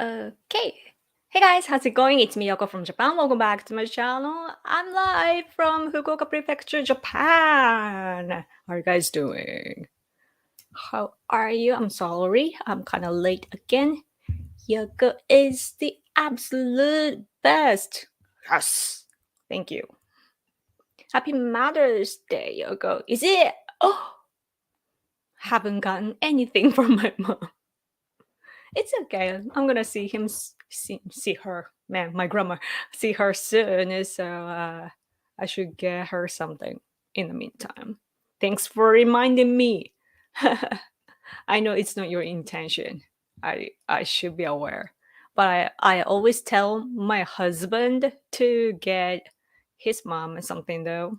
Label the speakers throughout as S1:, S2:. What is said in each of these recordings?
S1: Okay. Hey guys, how's it going? It's Miyoko from Japan. Welcome back to my channel. I'm live from Fukuoka Prefecture, Japan. How are you guys doing? How are you? I'm sorry, I'm kind of late again. Yoko is the absolute best. Yes. Thank you. Happy Mother's Day, Yoko. Is it? Oh, haven't gotten anything from my mom. It's okay. I'm gonna see him, see her. Man, my grandma, see her soon. So I should get her something in the meantime. Thanks for reminding me. I know it's not your intention. I should be aware, but I always tell my husband to get his mom something though.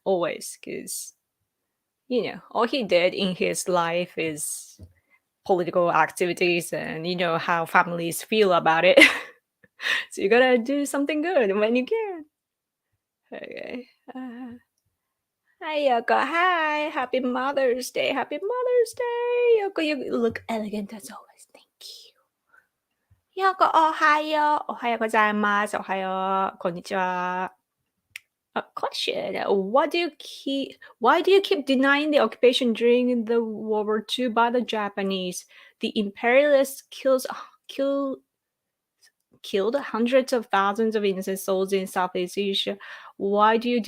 S1: Always, because all he did in his life is political activities, and you know how families feel about it. So you gotta do something good when you can. Okay. Hi Yoko. Hi. Happy Mother's Day. Happy Mother's Day. Yoko, you look elegant as always. Thank you. Yoko, ohayo. Ohayo gozaimasu. Ohayo. Konnichiwa. A question. Why do you keep denying the occupation during the World War II by the Japanese? The imperialists killed hundreds of thousands of innocent souls in Southeast Asia. Why do you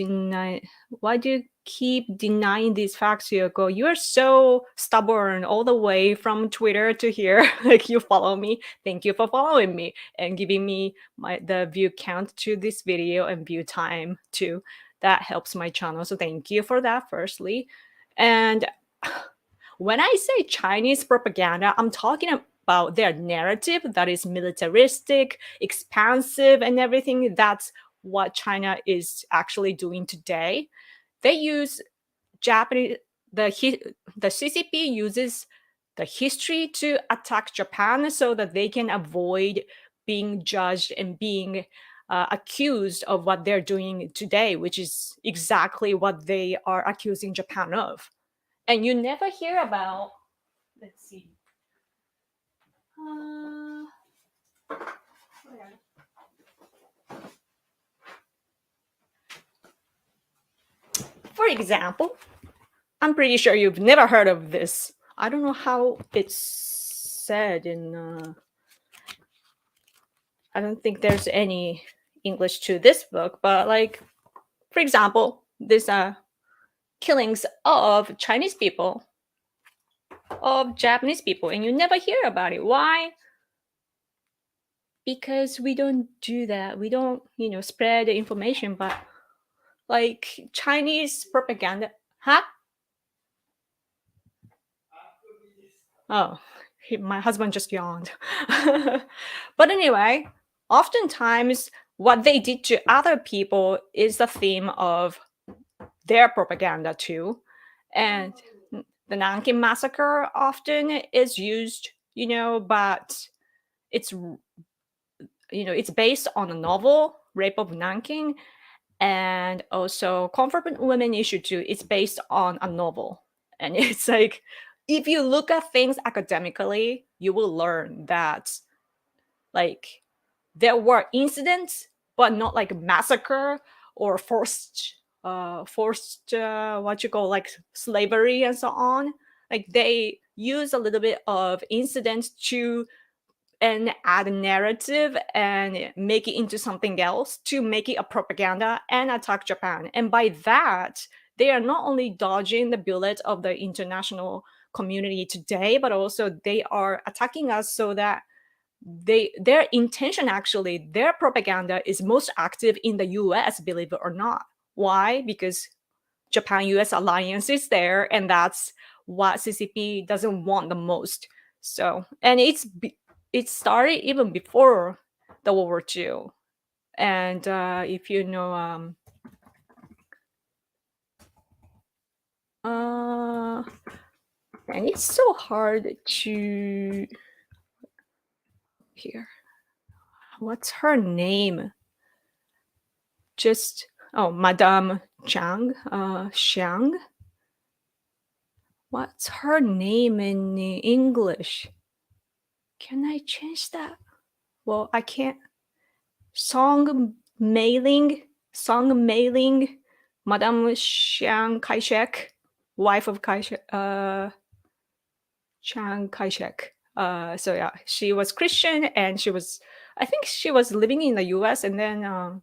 S1: keep denying these facts, Yoko? You're so stubborn all the way from Twitter to here. Like, you follow me. Thank you for following me and giving me the view count to this video and view time too. That helps my channel. So thank you for that, firstly. And when I say Chinese propaganda, I'm talking about their narrative that is militaristic, expansive, and everything. That's what China is actually doing today. They use Japanese, the CCP uses the history to attack Japan so that they can avoid being judged and being accused of what they're doing today, which is exactly what they are accusing Japan of. And you never hear about, let's see. For example, I'm pretty sure you've never heard of this. I don't know how it's said in, I don't think there's any English to this book, but like, for example, this killings of Chinese people, of Japanese people, and you never hear about it. Why? Because we don't do that. We don't, spread the information, but like Chinese propaganda, huh? Oh, my husband just yawned. But anyway, oftentimes what they did to other people is the theme of their propaganda too. And the Nanking massacre often is used, but it's it's based on a novel, Rape of Nanking, and also Comfort Women issue 2. It's based on a novel, and it's like, if you look at things academically, you will learn that like there were incidents, but not like massacre or forced what you call like slavery and so on. Like, they use a little bit of incidents to and add a narrative and make it into something else to make it a propaganda and attack Japan. And by that, they are not only dodging the bullet of the international community today, but also they are attacking us so that their intention, actually, their propaganda is most active in the US, believe it or not. Why? Because Japan-US alliance is there, and that's what CCP doesn't want the most. So, and it started even before the World War II. And if you know, and it's so hard to here. What's her name? Just Madame Xiang. What's her name in English? Can I change that? Well, I can't. Song mailing, Madame Chiang Kai-shek, wife of Chiang Kai-shek. So yeah, she was Christian, and I think she was living in the U.S. and then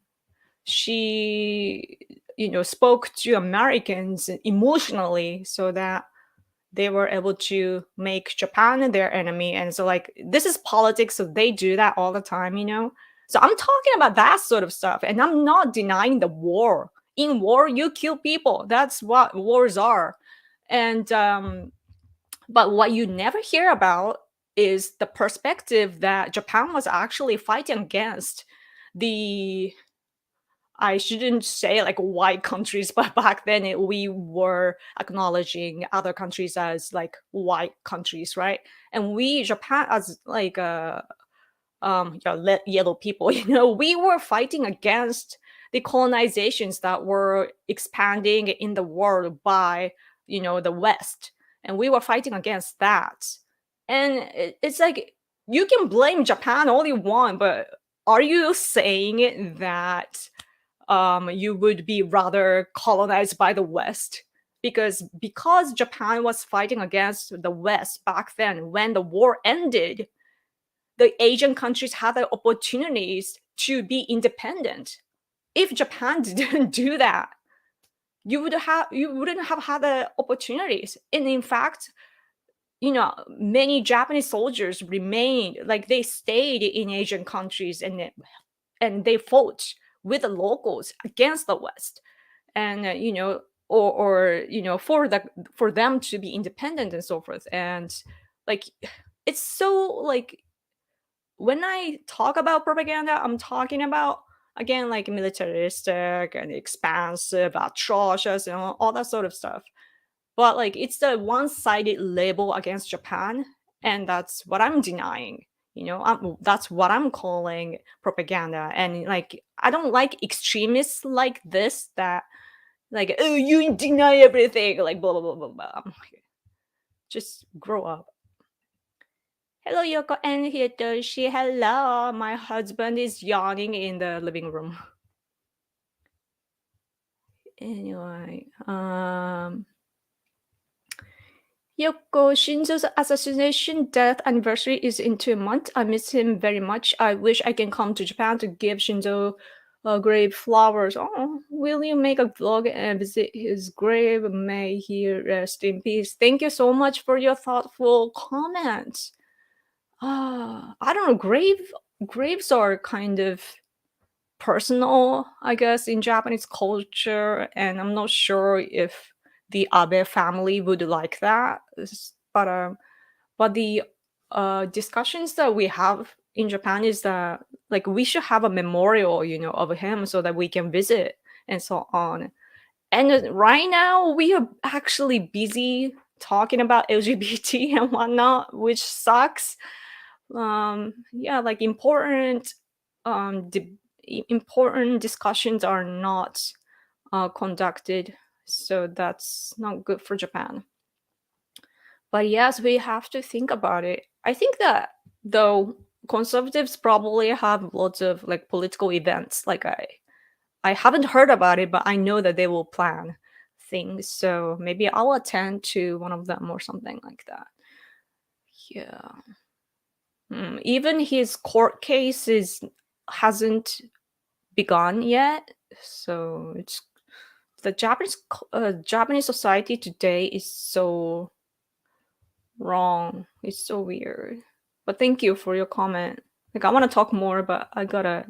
S1: she, spoke to Americans emotionally so that they were able to make Japan their enemy. And so, like, this is politics, so they do that all the time. So I'm talking about that sort of stuff, and I'm not denying the war. In war, you kill people. That's what wars are. And but what you never hear about is the perspective that Japan was actually fighting against the, I shouldn't say like white countries, but back then we were acknowledging other countries as like white countries, right? And we, Japan, as like yellow people, we were fighting against the colonizations that were expanding in the world by, the West, and we were fighting against that. And it's like, you can blame Japan all you want, but are you saying that you would be rather colonized by the West? Because Japan was fighting against the West back then, when the war ended, the Asian countries had the opportunities to be independent. If Japan didn't do that, you wouldn't have had the opportunities. And in fact, many Japanese soldiers remained, like, they stayed in Asian countries, and they fought with the locals against the West, and for them to be independent and so forth. And like, it's so like, when I talk about propaganda, I'm talking about, again, like, militaristic and expansive, atrocious, and all that sort of stuff. But like, it's the one-sided label against Japan, and that's what I'm denying. That's what I'm calling propaganda. And like, I don't like extremists like this, that like, oh, you deny everything, like, blah blah blah blah blah. I'm like, just grow up. Hello, Yoko and Hitoshi. Hello, my husband is yawning in the living room. Anyway, Yoko, Shinzo's assassination death anniversary is in 2 months. I miss him very much. I wish I can come to Japan to give Shinzo grave flowers. Oh, will you make a vlog and visit his grave? May he rest in peace. Thank you so much for your thoughtful comments. I don't know. Graves are kind of personal, I guess, in Japanese culture, and I'm not sure if the Abe family would like that. But the discussions that we have in Japan is that, like, we should have a memorial, of him, so that we can visit and so on. And right now we are actually busy talking about LGBT and whatnot, which sucks. Yeah, like, important discussions are not conducted, so that's not good for Japan. But yes, we have to think about it. I think that, though, conservatives probably have lots of like political events. Like, I haven't heard about it, but I know that they will plan things. So maybe I'll attend to one of them or something like that. Yeah. Even his court case hasn't begun yet. So it's the Japanese society today is so wrong. It's so weird. But thank you for your comment. Like, I want to talk more, but I gotta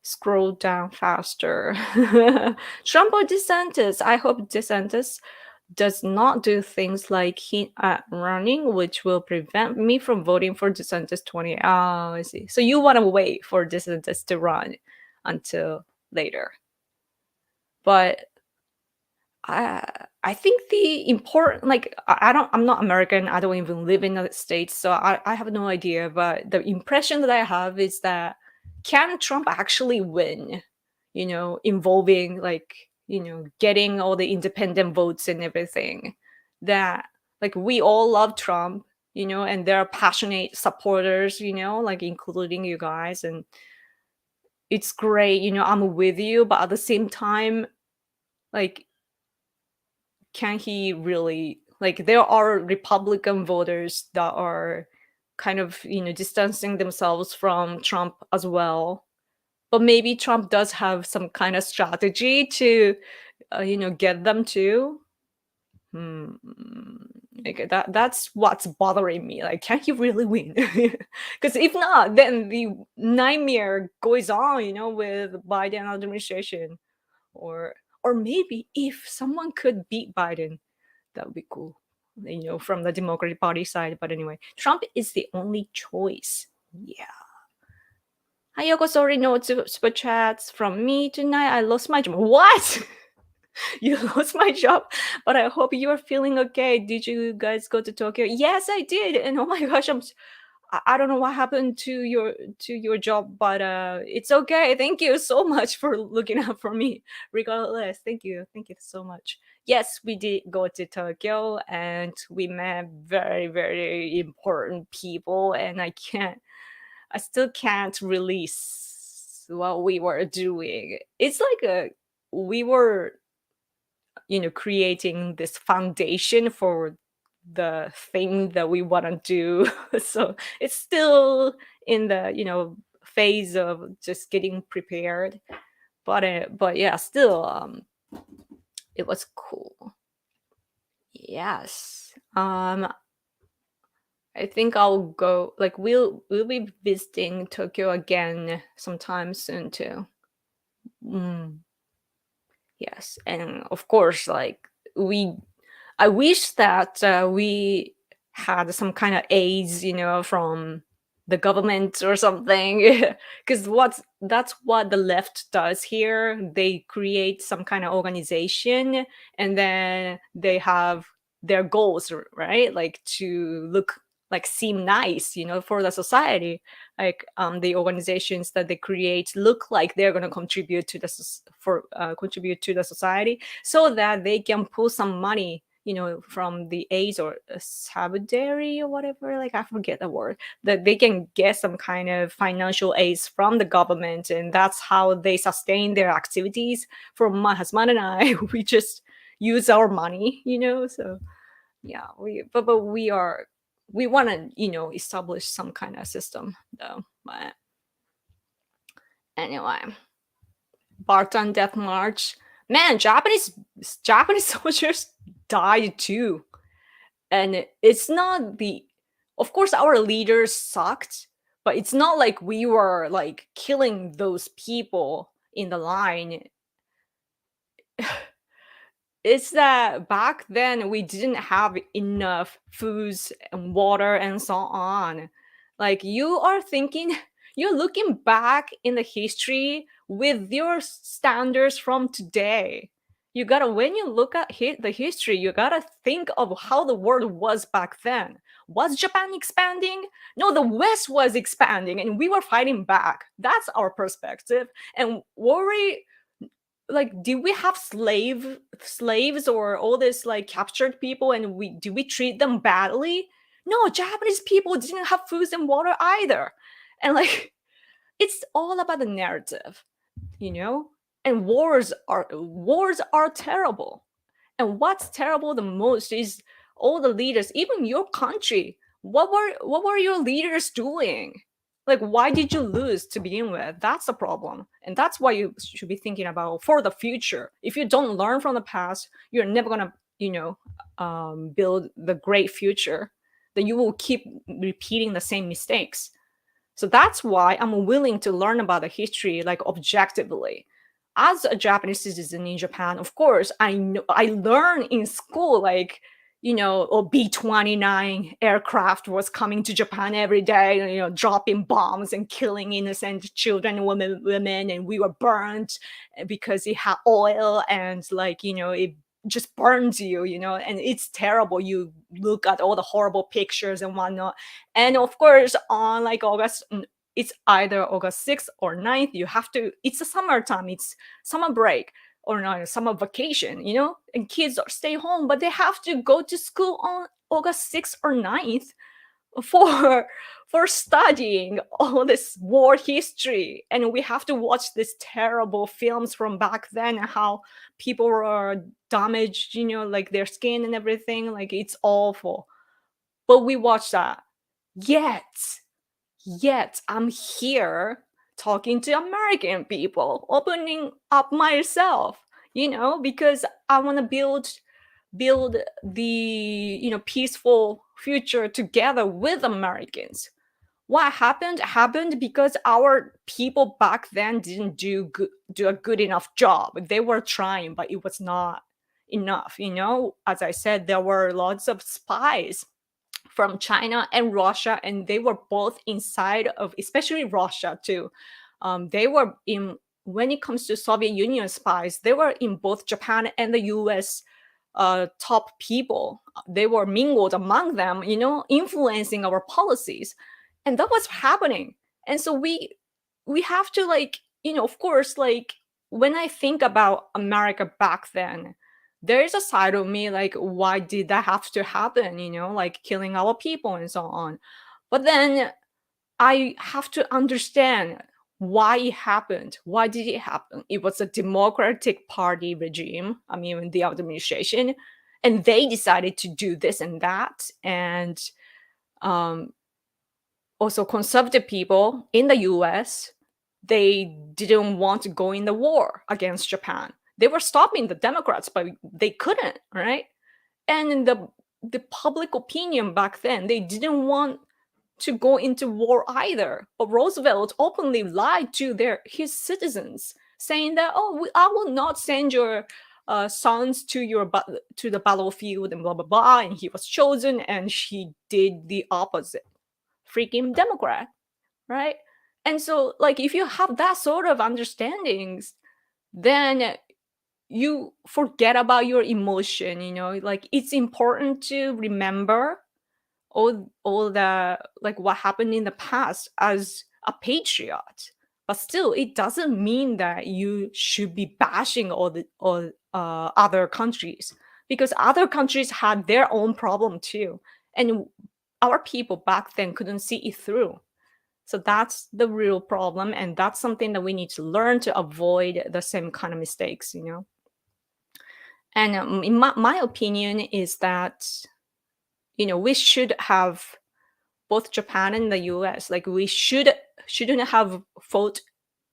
S1: scroll down faster. Trump or DeSantis? I hope DeSantis does not do things like hint at running, which will prevent me from voting for DeSantis 20. Oh, I see. So you want to wait for DeSantis to run until later. But I think the important, like, I'm not American. I don't even live in the States, so I have no idea. But the impression that I have is that, can Trump actually win? Involving, like, getting all the independent votes and everything. That, like, we all love Trump. and they're passionate supporters, like including you guys. And it's great, I'm with you, but at the same time, like, can he really, like, there are Republican voters that are kind of, distancing themselves from Trump as well. But maybe Trump does have some kind of strategy to, get them to. Hmm. Like that's what's bothering me. Like, can he really win? Because if not, then the nightmare goes on, with Biden administration. Or or maybe if someone could beat Biden, that would be cool. From the Democratic Party side. But anyway, Trump is the only choice. Yeah. Hayoko, sorry, no super chats from me tonight. I lost my job. What? You lost my job, but I hope you are feeling okay. Did you guys go to Tokyo? Yes, I did. And oh my gosh, I don't know what happened to your job, but it's okay. Thank you so much for looking out for me. Regardless, thank you so much. Yes, we did go to Tokyo, and we met very, very important people. And I still can't release what we were doing. It's like we were, creating this foundation for the thing that we want to do. So it's still in the, phase of just getting prepared. But yeah, still, it was cool. Yes. I think I'll go, like, we'll be visiting Tokyo again sometime soon too. Yes, and of course, like, I wish that we had some kind of aids, from the government or something, because that's what the left does here. They create some kind of organization, and then they have their goals, right? Like, to look, like, seem nice, for the society. Like, the organizations that they create look like they're going to contribute to contribute to the society, so that they can pull some money, from the aids or solidarity or whatever, like, I forget the word, that they can get some kind of financial aids from the government, and that's how they sustain their activities. For my husband and I, we just use our money, so yeah, but we want to, establish some kind of system though. But anyway, Barton Death March, man, Japanese soldiers died too. And it's not of course our leaders sucked, but it's not like we were, like, killing those people in the line. It's that back then we didn't have enough foods and water and so on. Like, you're looking back in the history with your standards from today. When you look at the history, you gotta think of how the world was back then. Was Japan expanding? No, the West was expanding, and we were fighting back. That's our perspective. And worry, like, did we have slaves or all this, like, captured people, and did we treat them badly? No, Japanese people didn't have food and water either. And, like, it's all about the narrative, and wars are terrible. And what's terrible the most is all the leaders, even your country. What were your leaders doing? Like, why did you lose to begin with? That's the problem. And that's what you should be thinking about for the future. If you don't learn from the past, you're never gonna, build the great future. Then you will keep repeating the same mistakes. So that's why I'm willing to learn about the history, like, objectively. As a Japanese citizen in Japan, of course, I learned in school, like, B-29 aircraft was coming to Japan every day, dropping bombs and killing innocent children, women, and we were burned because it had oil, and, like, it just burns you, and it's terrible. You look at all the horrible pictures and whatnot. And of course, on, like, it's either August 6th or 9th, it's a summertime, it's summer break, or not summer vacation, and kids stay home, but they have to go to school on August 6th or 9th. for studying all this war history, and we have to watch these terrible films from back then and how people were damaged, like their skin and everything. Like, it's awful, but we watch that. Yet I'm here talking to American people, opening up myself, because I want to build the peaceful future together with Americans. What happened because our people back then didn't do a good enough job. They were trying, but it was not enough. As I said, there were lots of spies from China and Russia, and they were both inside of, especially Russia too. They were in, when it comes to Soviet Union spies, they were in both Japan and the US top people. They were mingled among them, influencing our policies. And that was happening. And so we have to, like, of course, like, when I think about America back then, there is a side of me like, why did that have to happen, like killing our people and so on. But then I have to understand why it happened. Why did it happen? It was a Democratic Party regime, the administration, and they decided to do this and that. And also conservative people in the US, they didn't want to go in the war against Japan. They were stopping the Democrats, but they couldn't, right? And the public opinion back then, they didn't want to go into war either. But Roosevelt openly lied to his citizens, saying that, I will not send your sons to the battlefield and blah blah blah. And he was chosen, and he did the opposite. Freaking Democrat, right? And so, like, if you have that sort of understandings, then you forget about your emotion. Like, it's important to remember all the, like, what happened in the past as a patriot, but still it doesn't mean that you should be bashing all other countries, because other countries had their own problem too, and our people back then couldn't see it through. So that's the real problem, and that's something that we need to learn to avoid the same kind of mistakes. And in my opinion is that we should have both Japan and the US. Like, we shouldn't have fought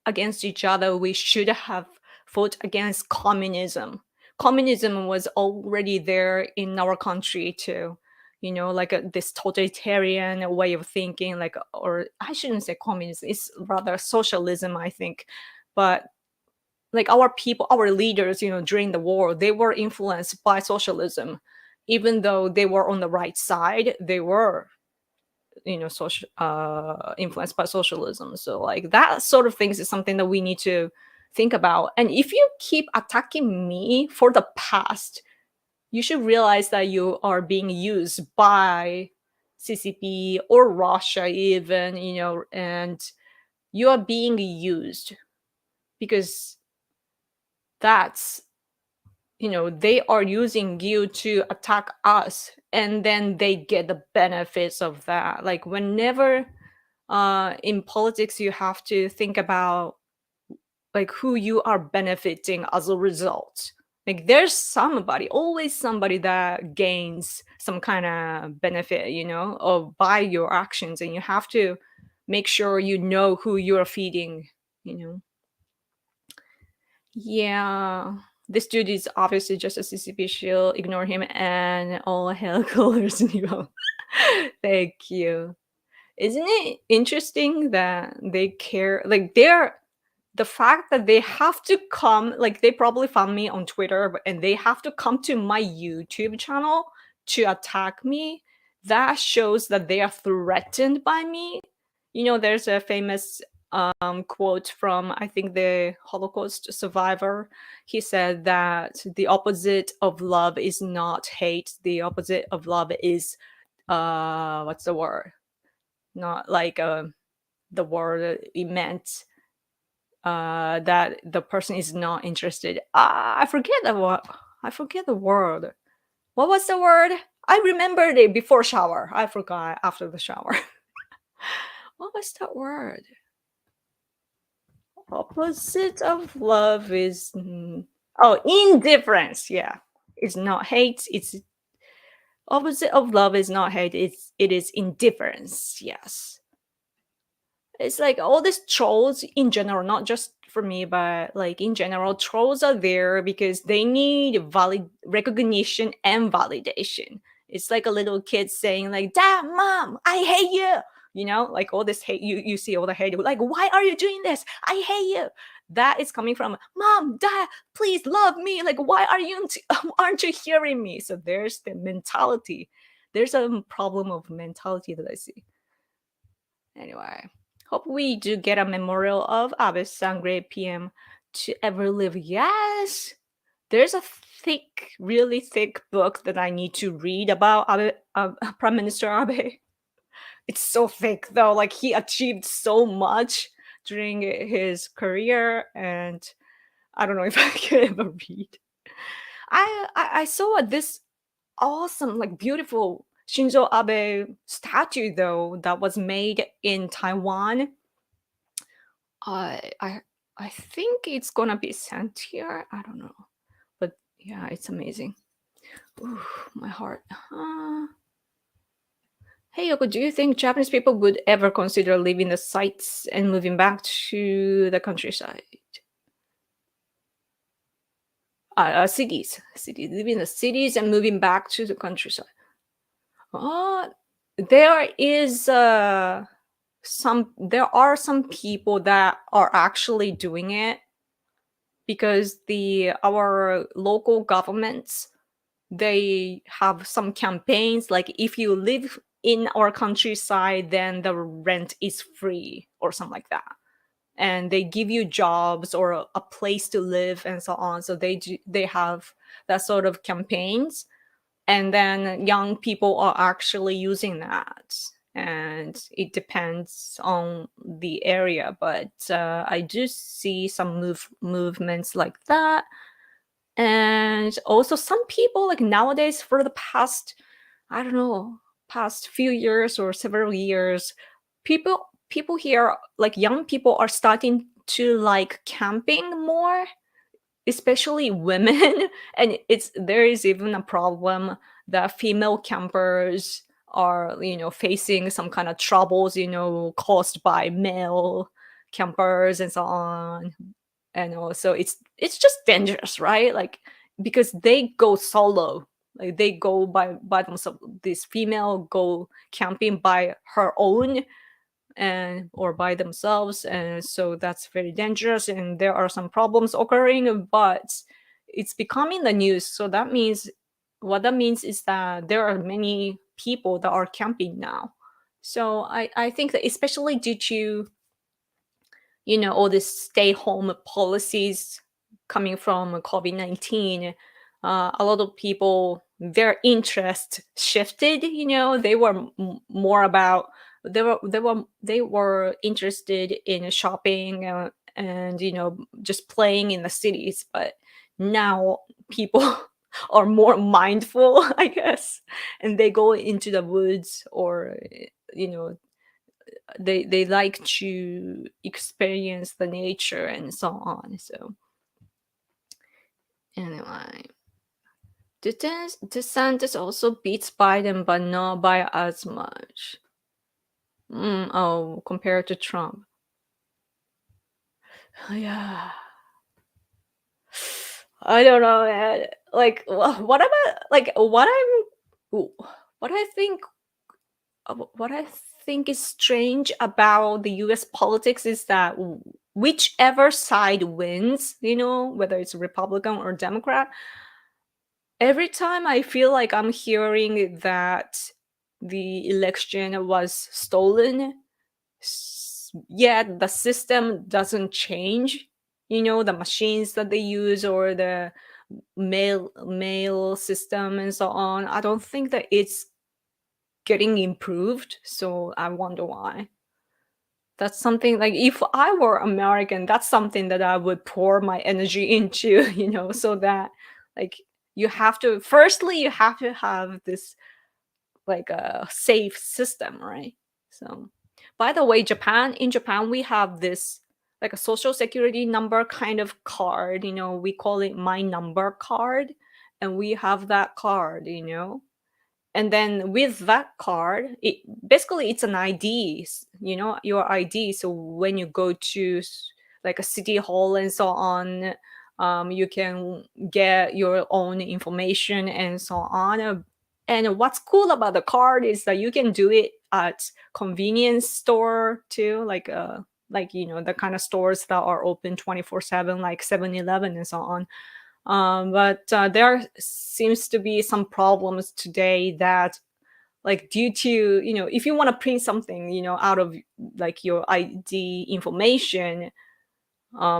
S1: against each other. We should have fought against communism. Communism was already there in our country too. Like this totalitarian way of thinking, like, or I shouldn't say communism, it's rather socialism, I think. But like, our people, our leaders, during the war, they were influenced by socialism. Even though they were on the right side, they were social influenced by socialism. So, like, that sort of things is something that we need to think about. And if you keep attacking me for the past, you should realize that you are being used by CCP or Russia even, and you are being used because that's, they are using you to attack us, and then they get the benefits of that. Like, whenever in politics, you have to think about, like, who you are benefiting as a result. Like, there's always somebody that gains some kind of benefit, of by your actions, and you have to make sure you know who you're feeding. Yeah, this dude is obviously just a CCP shield. Ignore him and all hell colors. Thank you. Isn't it interesting that they care? Like, the fact that they have to come, like, they probably found me on Twitter, and they have to come to my YouTube channel to attack me. That shows that they are threatened by me. There's a famous quote from, I think, the Holocaust survivor. He said that the opposite of love is not hate. The opposite of love is what's the word? Not like the word it meant that the person is not interested. I forget the word. What was the word? I remembered it before shower. I forgot after the shower. What was that word? Opposite of love is indifference. Yeah, it's not hate. It's opposite of love is not hate. It is indifference. Yes, it's like all these trolls in general, not just for me, but like in general, trolls are there because they need valid recognition and validation. It's like a little kid saying like, "Dad, Mom, I hate you." Like all this hate. You see all the hate. Like, why are you doing this? I hate you. That is coming from Mom, Dad. Please love me. Like, why aren't you hearing me? So there's the mentality. There's a problem of mentality that I see. Anyway, hope we do get a memorial of Abe Sangre PM to ever live. Yes, there's a thick, really thick book that I need to read about Abe, Prime Minister Abe. It's so thick though. Like he achieved so much during his career, and I don't know if I can ever read. I saw this awesome, like beautiful Shinzo Abe statue though that was made in Taiwan. I think it's gonna be sent here. I don't know, but yeah, it's amazing. Ooh, my heart. Hey Yoko, do you think Japanese people would ever consider leaving the sites and moving back to the countryside? Cities, leaving the cities and moving back to the countryside. Uh, there is there are some people that are actually doing it because our local governments, they have some campaigns like if you live in our countryside then the rent is free or something like that, and they give you jobs or a place to live and so on. So they have that sort of campaigns, and then young people are actually using that, and it depends on the area, but I do see some movements like that. And also some people like nowadays, for the past, I don't know, past few years or several years, people here, like young people, are starting to like camping more, especially women. And there is even a problem that female campers are facing some kind of troubles caused by male campers and so on. And also it's just dangerous, right? Like because they go solo, like they go by themselves. This female go camping by her own and or by themselves, and so that's very dangerous, and there are some problems occurring, but it's becoming the news. So that means, what that means is that there are many people that are camping now. So I think that especially due to all these stay home policies coming from COVID-19, a lot of people, their interest shifted. They were more about, they were interested in shopping, and just playing in the cities. But now people are more mindful, I guess, and they go into the woods, or you know they like to experience the nature and so on. So anyway, DeSantis also beats Biden, but not by as much. Compared to Trump. Yeah. I don't know, man. Like, what about like what I think what I think is strange about the US politics is that whichever side wins, whether it's Republican or Democrat, every time I feel like I'm hearing that the election was stolen, yet the system doesn't change. The machines that they use, or the mail system and so on. I don't think that it's getting improved, so I wonder why. That's something, like, if I were American, that's something that I would pour my energy into, so that, like, you have to have this like a safe system, right? So, by the way, in Japan, we have this like a social security number kind of card, we call it my number card, and we have that card, and then with that card, it's an ID, your ID. So when you go to like a city hall and so on, you can get your own information and so on. And what's cool about the card is that you can do it at convenience store too, like the kind of stores that are open 24/7, like 7-Eleven and so on. But there seems to be some problems today that, like, due to, if you want to print something, out of like your ID information,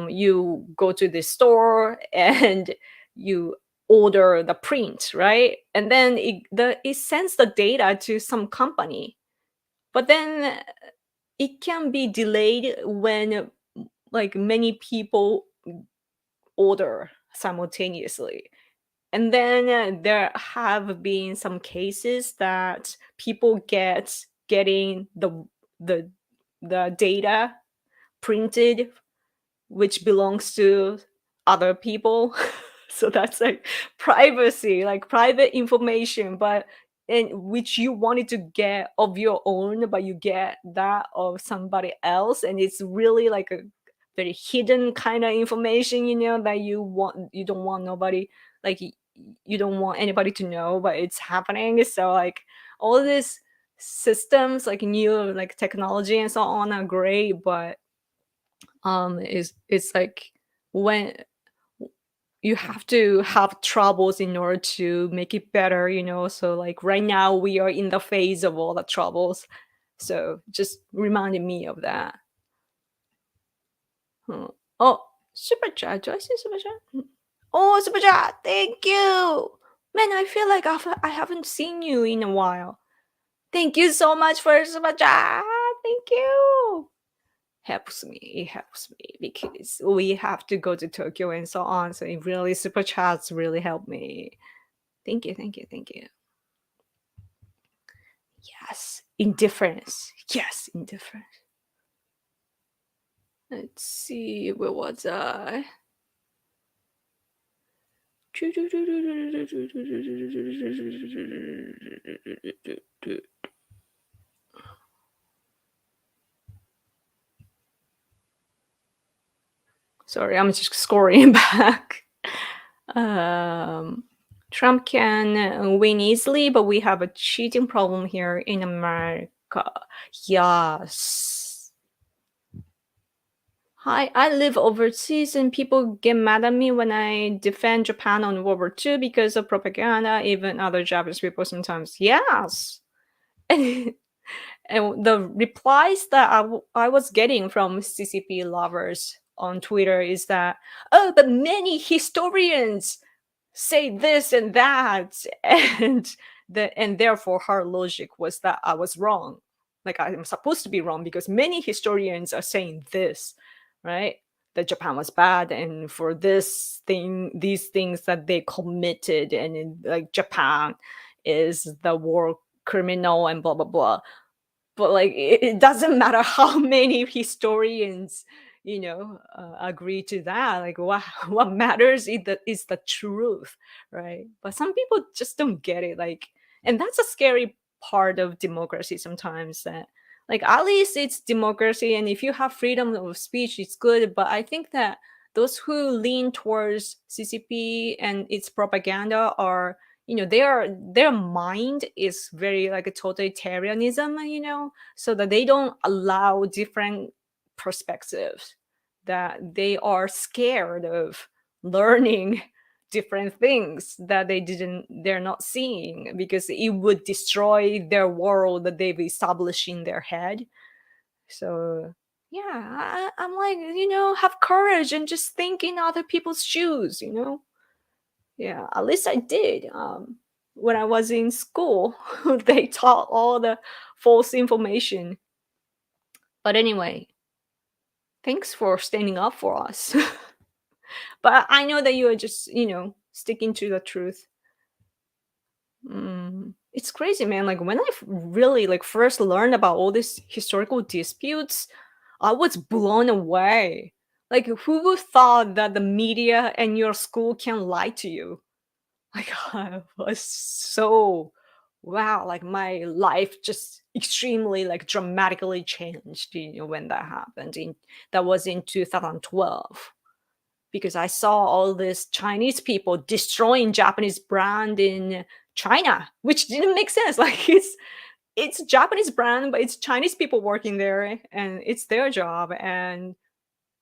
S1: you go to the store and you order the print, right? And then it sends the data to some company, but then it can be delayed when like many people order simultaneously. And then there have been some cases that people getting the the data printed which belongs to other people. So that's like privacy, like private information, but in which you wanted to get of your own, but you get that of somebody else, and it's really like a very hidden kind of information, that you don't want nobody, like you don't want anybody to know, but it's happening. So like all these systems, like new like technology and so on, are great, but is it's like when you have to have troubles in order to make it better, so like right now we are in the phase of all the troubles, so just reminded me of that. Hmm. Oh, super chat, do I see super chat? Oh, super chat, thank you. Man, I feel like I haven't seen you in a while. Thank you so much for super chat. Thank you. It helps me because we have to go to Tokyo and so on. So it really, super chats really help me. Thank you, thank you, thank you. Yes, indifference. Yes, indifference. Let's see, where was I? Sorry, I'm just scrolling back. Trump can win easily, but we have a cheating problem here in America. Yes. Hi, I live overseas and people get mad at me when I defend Japan on World War II because of propaganda, even other Japanese people sometimes. Yes. And the replies that I was getting from CCP lovers on Twitter is that, oh, but many historians say this and that, and therefore her logic was that I was wrong, like I'm supposed to be wrong because many historians are saying this, right? That Japan was bad, and for these things that they committed, and like Japan is the war criminal and blah blah blah. But like it doesn't matter how many historians agree to that, like what what matters is the truth, right? But some people just don't get it, like, and that's a scary part of democracy sometimes, that like at least it's democracy, and if you have freedom of speech it's good, but I think that those who lean towards CCP and its propaganda are, their mind is very like a totalitarianism, so that they don't allow different perspectives, that they are scared of learning different things that they're not seeing, because it would destroy their world that they've established in their head. So yeah, I'm like, have courage and just think in other people's shoes. Yeah, at least I did. When I was in school, they taught all the false information. But anyway, thanks for standing up for us. But I know that you are just, sticking to the truth. it's crazy, man. Like when I really like first learned about all these historical disputes, I was blown away. Like who would thought that the media and your school can lie to you? Like I was so wow, like my life just extremely like dramatically changed, when that happened. That was in 2012 because I saw all these Chinese people destroying Japanese brand in China, which didn't make sense. Like it's a Japanese brand, but it's Chinese people working there, and it's their job. And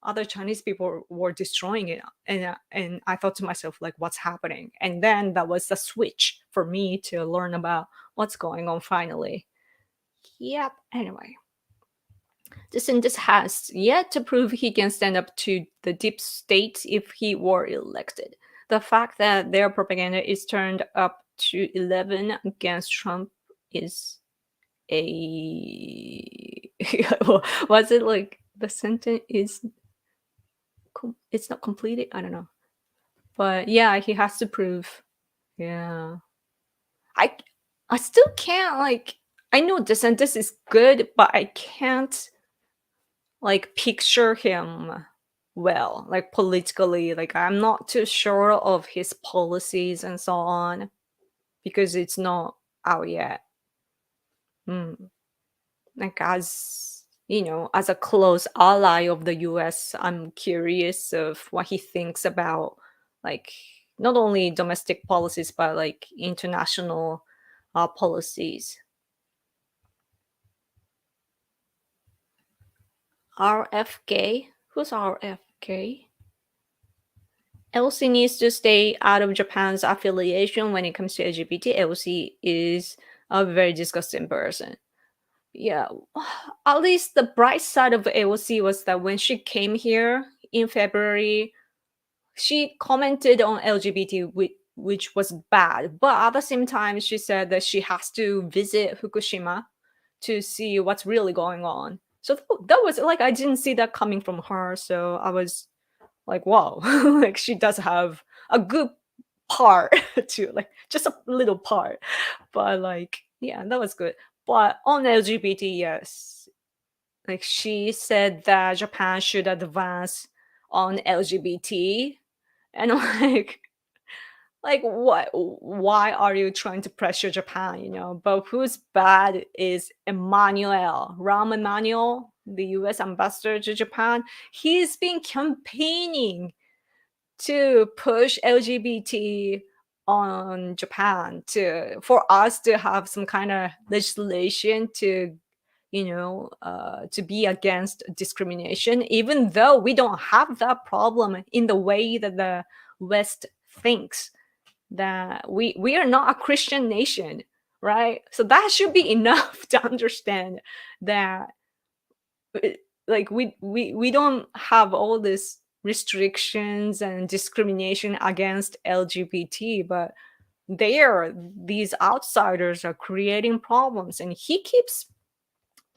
S1: other Chinese people were destroying it, and I thought to myself, like, what's happening? And then that was the switch for me to learn about what's going on. Finally, yep. Anyway, DeSantis has yet to prove he can stand up to the deep state if he were elected. The fact that their propaganda is turned up to 11 against Trump is a was it like the sentence is it's not completed? I don't know. But yeah, he has to prove. Yeah. I I still can't like I know DeSantis is good, but I can't like picture him well, like politically. Like I'm not too sure of his policies and so on because it's not out yet. Mm. Like as a close ally of the US, I'm curious of what he thinks about like not only domestic policies but like international policies. RFK? Who's RFK? Elsie needs to stay out of Japan's affiliation when it comes to LGBT. Elsie is a very disgusting person. Yeah, at least the bright side of AOC was that when she came here in February, she commented on LGBT, which was bad. But at the same time, she said that she has to visit Fukushima to see what's really going on. So that was like, I didn't see that coming from her. So I was like, wow, like she does have a good part to like just a little part. But like, yeah, that was good. But on LGBT, yes, like she said that Japan should advance on LGBT, and like what? Why are you trying to pressure Japan? But who's bad is Emmanuel, Rahm Emanuel, the U.S. ambassador to Japan. He's been campaigning to push LGBT on Japan for us to have some kind of legislation to be against discrimination, even though we don't have that problem in the way that the West thinks that we are not a Christian nation, right? So that should be enough to understand that like we don't have all this restrictions and discrimination against LGBT, but these outsiders are creating problems, and he keeps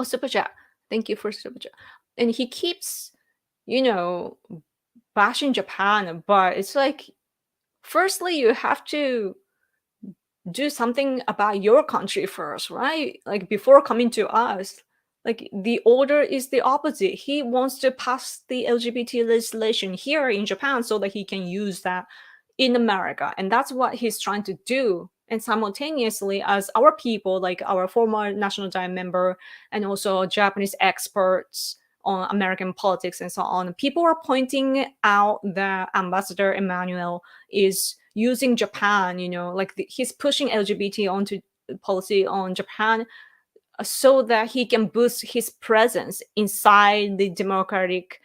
S1: super chat. Thank you for super chat. And he keeps, you know, bashing Japan, but it's like, firstly, you have to do something about your country first, right? Like before coming to us. Like the order is the opposite. He wants to pass the LGBT legislation here in Japan so that he can use that in America. And that's what he's trying to do. And simultaneously, as our people, like our former National Diet member and also Japanese experts on American politics and so on, people are pointing out that Ambassador Emmanuel is using Japan, like he's pushing LGBT onto policy on Japan so that he can boost his presence inside the Democratic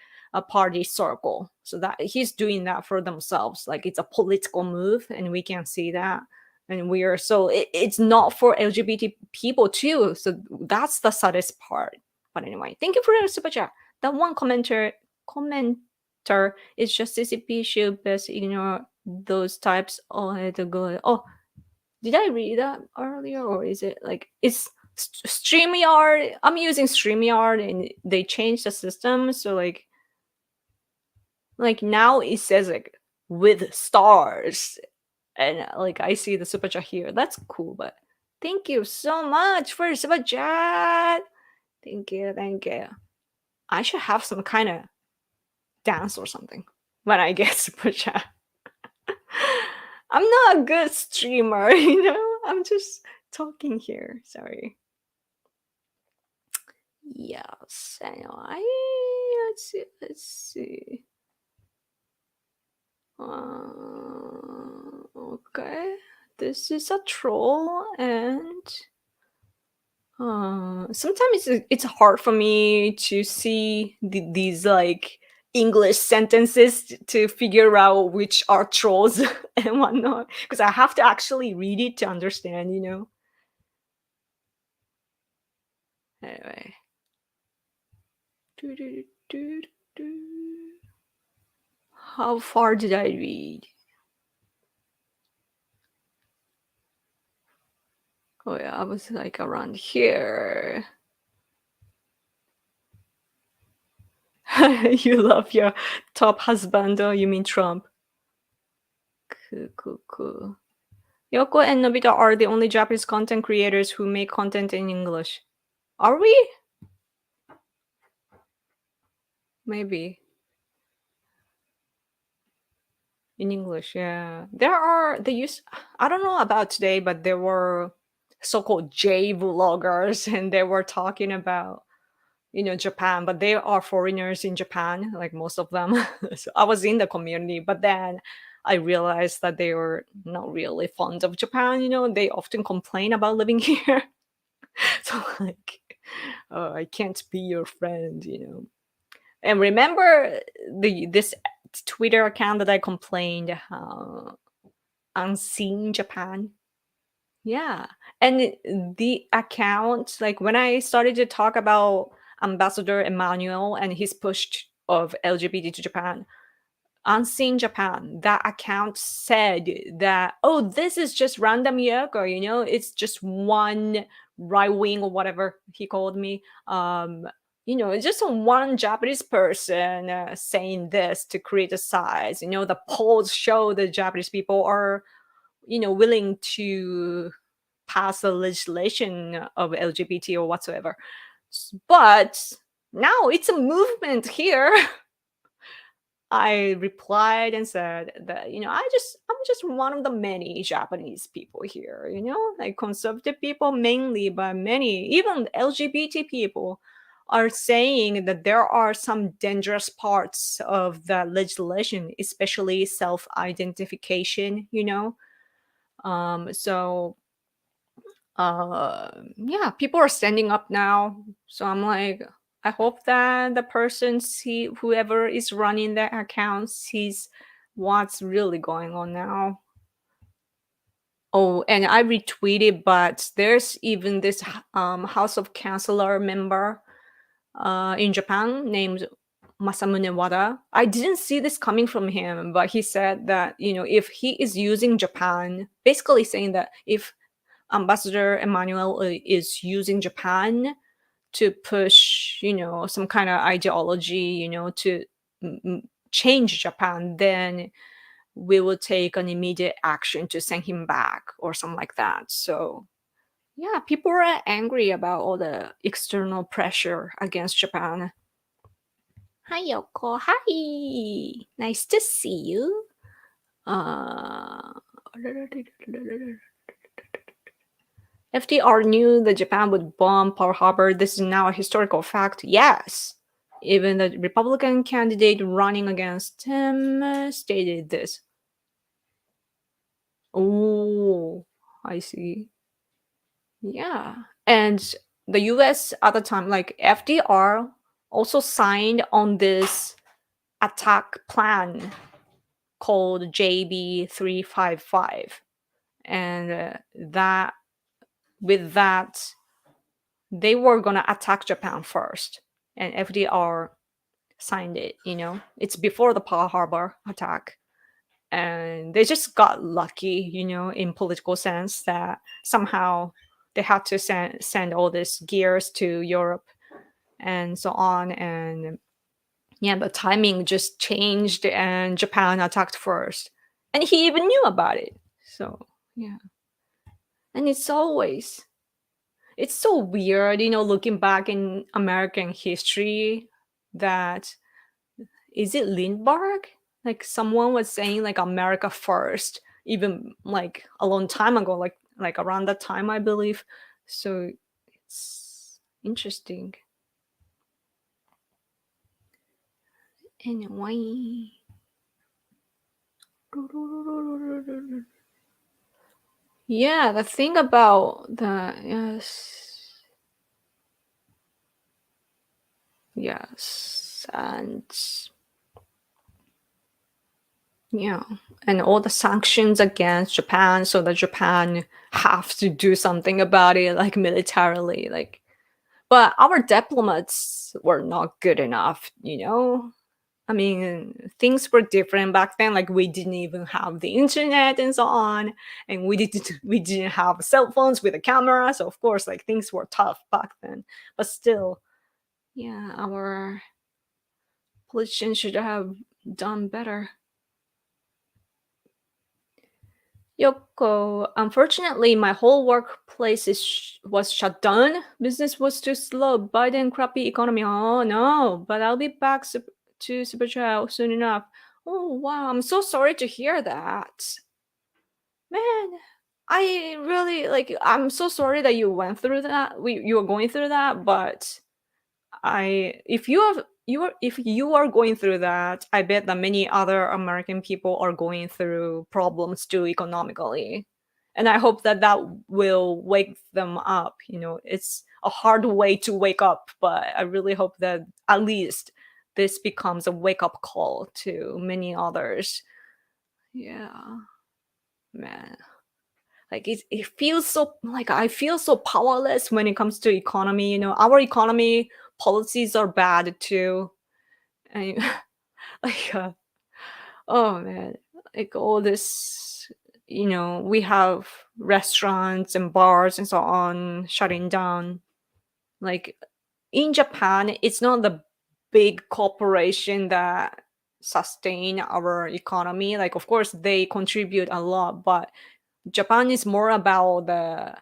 S1: Party circle. So that he's doing that for themselves. Like it's a political move, and we can see that. And we are it's not for LGBT people too. So that's the saddest part. But anyway, thank you for your super chat. That one commenter is just CCP should best ignore those types of the good. Oh, did I read that earlier, or is it like it's StreamYard? I'm using StreamYard, and they changed the system, so like now it says like with stars, and like I see the super chat here. That's cool, but Thank you so much for super chat. Thank you, thank you. I should have some kind of dance or something when I get super chat. I'm not a good streamer, I'm just talking here. Sorry. Yes. Anyway, let's see. Okay. This is a troll, and sometimes it's hard for me to see these like English sentences to figure out which are trolls and whatnot, because I have to actually read it to understand. Anyway. How far did I read? Oh yeah, I was like around here. You love your top husband, or you mean Trump? Cool. Yoko and Nobita are the only Japanese content creators who make content in English. Are we? Maybe. In English, yeah. I don't know about today, but there were so-called J vloggers and they were talking about Japan, but they are foreigners in Japan, like most of them. So I was in the community, but then I realized that they were not really fond of Japan. They often complain about living here. So like, oh, I can't be your friend. And remember this Twitter account that I complained how unseen Japan. Yeah. And the account, like when I started to talk about Ambassador Emmanuel and his push of LGBT to Japan, Unseen Japan, that account said that, oh, this is just random Yoko, it's just one right wing or whatever he called me. It's just one Japanese person saying this to create a size. The polls show that Japanese people are, willing to pass a legislation of LGBT or whatsoever. But now it's a movement here. I replied and said that, I'm just one of the many Japanese people here, like conservative people mainly, but many, even LGBT people are saying that there are some dangerous parts of the legislation, especially self-identification. So yeah, people are standing up now. So I'm like, I hope that the person whoever is running the account sees what's really going on now. Oh, and I retweeted, but there's even this House of Councilor member in Japan named Masamune Wada. I didn't see this coming from him, but he said that, if he is using Japan, basically saying that if Ambassador Emmanuel is using Japan to push, some kind of ideology, to change Japan, then we will take an immediate action to send him back or something like that. So, yeah, people are angry about all the external pressure against Japan. Hi, Yoko. Hi. Nice to see you. FDR knew that Japan would bomb Pearl Harbor. This is now a historical fact. Yes. Even the Republican candidate running against him stated this. Oh, I see. Yeah. And the US at the time, like FDR, also signed on this attack plan called JB 355. And that with that, they were going to attack Japan first. And FDR signed it. It's before the Pearl Harbor attack. And they just got lucky, in political sense, that somehow they had to send all these gears to Europe and so on. And yeah, the timing just changed and Japan attacked first. And he even knew about it. So, yeah. And it's so weird, looking back in American history, that is it Lindbergh? Like someone was saying like America first, even like a long time ago, like around that time, I believe. So it's interesting. Anyway. Yeah, the thing about the yes, and yeah, and all the sanctions against Japan, so that Japan have to do something about it, like militarily, like. But our diplomats were not good enough. I mean, things were different back then. Like we didn't even have the internet and so on, and we didn't have cell phones with a camera. So of course, like things were tough back then. But still, yeah, our politicians should have done better. Yoko, unfortunately, my whole workplace was shut down. Business was too slow. Biden crappy economy. Oh no, but I'll be back to Super Chat soon enough. Oh wow, I'm so sorry to hear that. Man, I really like. I'm so sorry that you went through that. You were going through that, but if you are going through that, I bet that many other American people are going through problems too economically, and I hope that that will wake them up. It's a hard way to wake up, but I really hope that at least this becomes a wake up call to many others. Yeah, man. Like it feels so like I feel so powerless when it comes to economy. Our economy policies are bad too. And like oh man, like all this, we have restaurants and bars and so on shutting down. Like in Japan, it's not the big corporation that sustain our economy. Like of course they contribute a lot, but Japan is more about the,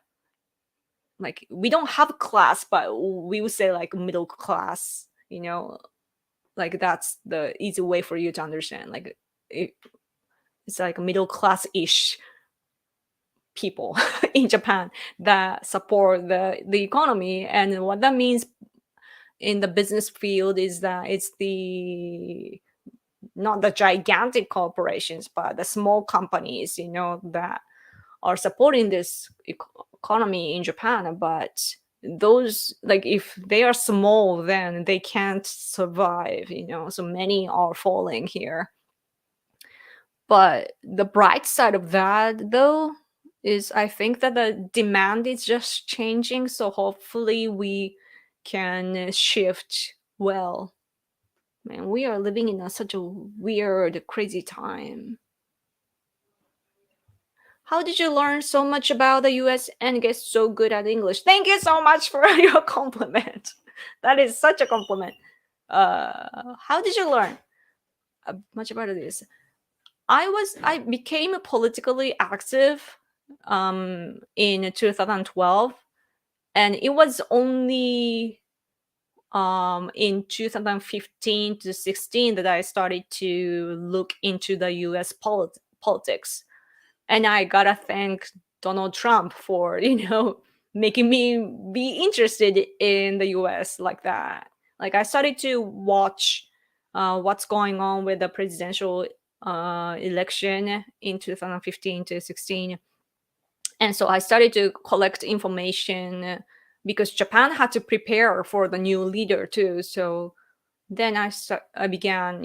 S1: like, we don't have class, but we would say like middle class. Like that's the easy way for you to understand. Like it, it's like middle class-ish people in Japan that support the economy. And what that means in the business field is that it's the not the gigantic corporations, but the small companies, that are supporting this economy in Japan. But those, like, if they are small, then they can't survive. So many are falling here. But the bright side of that, though, is I think that the demand is just changing. So hopefully we can shift well. Man, we are living in such a weird, crazy time. How did you learn so much about the US and get so good at English? Thank you so much for your compliment. That is such a compliment. How did you learn much about this? I became politically active in 2012, and it was only in 2015 to 16 that I started to look into the US politics. And I gotta thank Donald Trump for making me be interested in the US like that. Like I started to watch what's going on with the presidential election in 2015 to 16. And so I started to collect information because Japan had to prepare for the new leader too. So then I began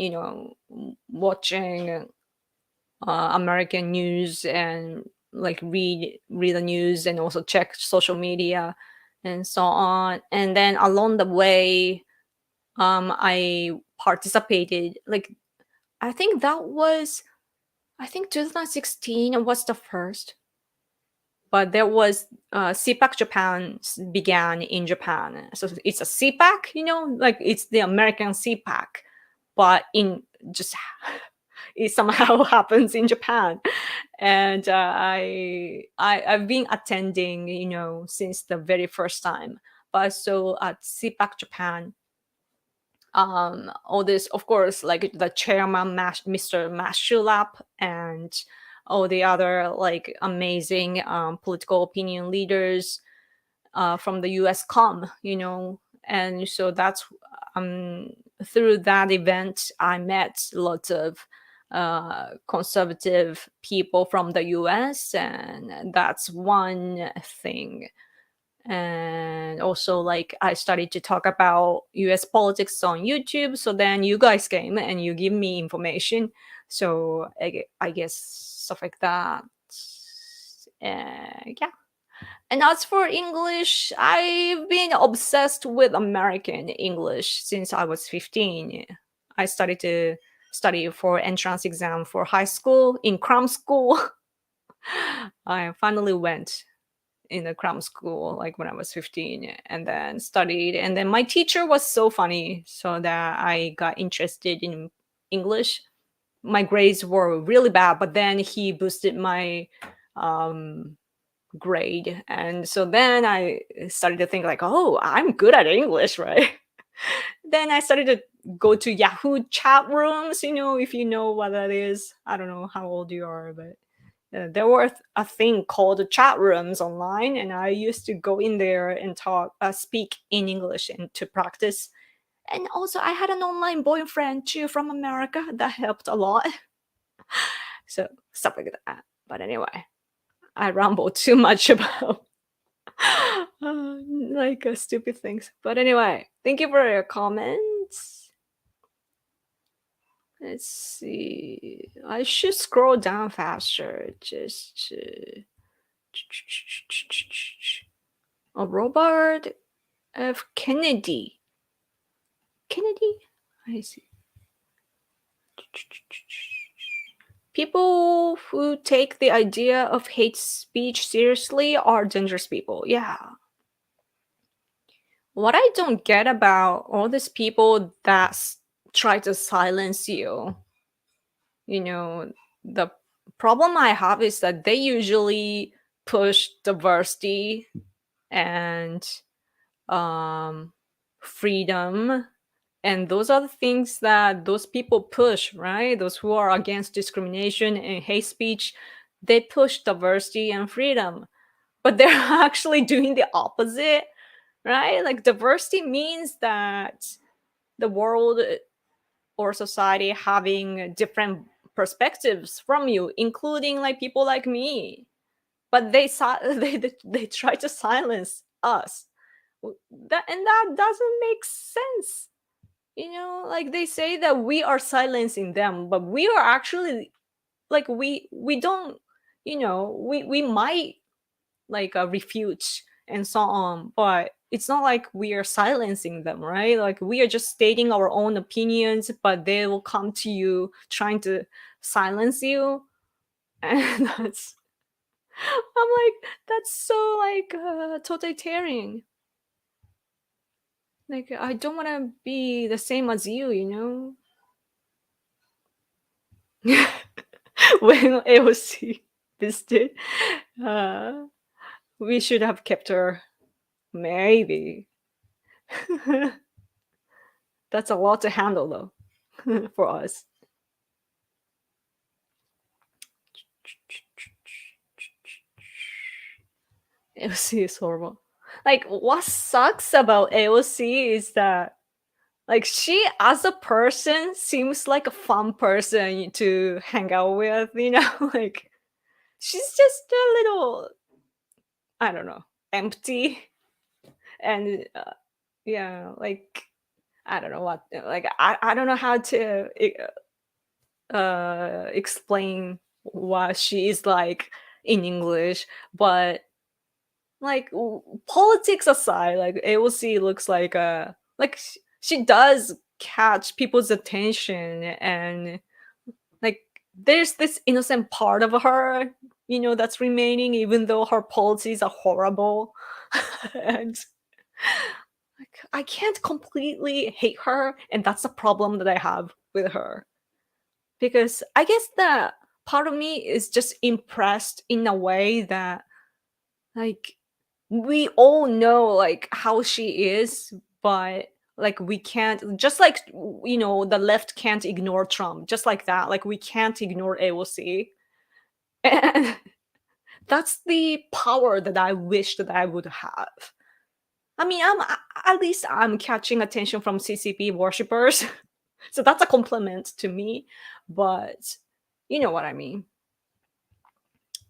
S1: watching American news, and like read the news, and also check social media and so on. And then along the way, I participated. Like I think 2016 was the first, but there was CPAC Japan began in Japan. So it's a CPAC, like it's the American CPAC, but in just it somehow happens in Japan. And I've been attending, since the very first time. But so at CPAC Japan, all this, of course, like the chairman, Mr. Mashulap, and all the other like amazing political opinion leaders from the US come, and so that's um, through that event, I met lots of conservative people from the US, and that's one thing. And also, like, I started to talk about US politics on YouTube. So then you guys came and you give me information. So I guess stuff like that. Yeah. And as for English, I've been obsessed with American English since I was 15. I started to study for entrance exam for high school in cram school. I finally went in a cram school like when I was 15 and then studied. And then my teacher was so funny, so that I got interested in English. My grades were really bad, but then he boosted my grade. And so then I started to think like, oh, I'm good at English, right? Then I started to go to Yahoo chat rooms, if you know what that is. I don't know how old you are, but there was a thing called chat rooms online, and I used to go in there and speak in English and to practice. And also, I had an online boyfriend too from America that helped a lot. So stuff like that. But anyway, I ramble too much about stupid things. But anyway, thank you for your comments. Let's see. I should scroll down faster just to. Oh, Robert F. Kennedy. Kennedy? I see. People who take the idea of hate speech seriously are dangerous people. Yeah. What I don't get about all these people that try to silence you, the problem I have is that they usually push diversity and freedom, and those are the things that those people push, right? Those who are against discrimination and hate speech, they push diversity and freedom, but they're actually doing the opposite, right? Like, diversity means that the world or society having different perspectives from you, including like people like me, but they try to silence us. That doesn't make sense. Like, they say that we are silencing them, but we are actually, like, we don't, we might like refute and so on, but it's not like we are silencing them, right? Like, we are just stating our own opinions, but they will come to you trying to silence you. And I'm like, that's so like totalitarian. Like, I don't want to be the same as you. When AOC visited, we should have kept her. Maybe. That's a lot to handle, though, for us. AOC is horrible. Like, what sucks about AOC is that, like, she as a person seems like a fun person to hang out with, like, she's just a little, I don't know, empty. And yeah, like, I don't know what, like, I don't know how to explain what she is like in English, but like, politics aside, like, AOC looks like she does catch people's attention, and like, there's this innocent part of her, that's remaining, even though her policies are horrible. And like, I can't completely hate her, and that's the problem that I have with her. because I guess that part of me is just impressed in a way that, like, we all know like how she is, but like we can't, just like, the left can't ignore Trump, just like that, like we can't ignore AOC. And that's the power that I wish that I would have. I mean, at least I'm catching attention from CCP worshippers. So that's a compliment to me, but you know what I mean.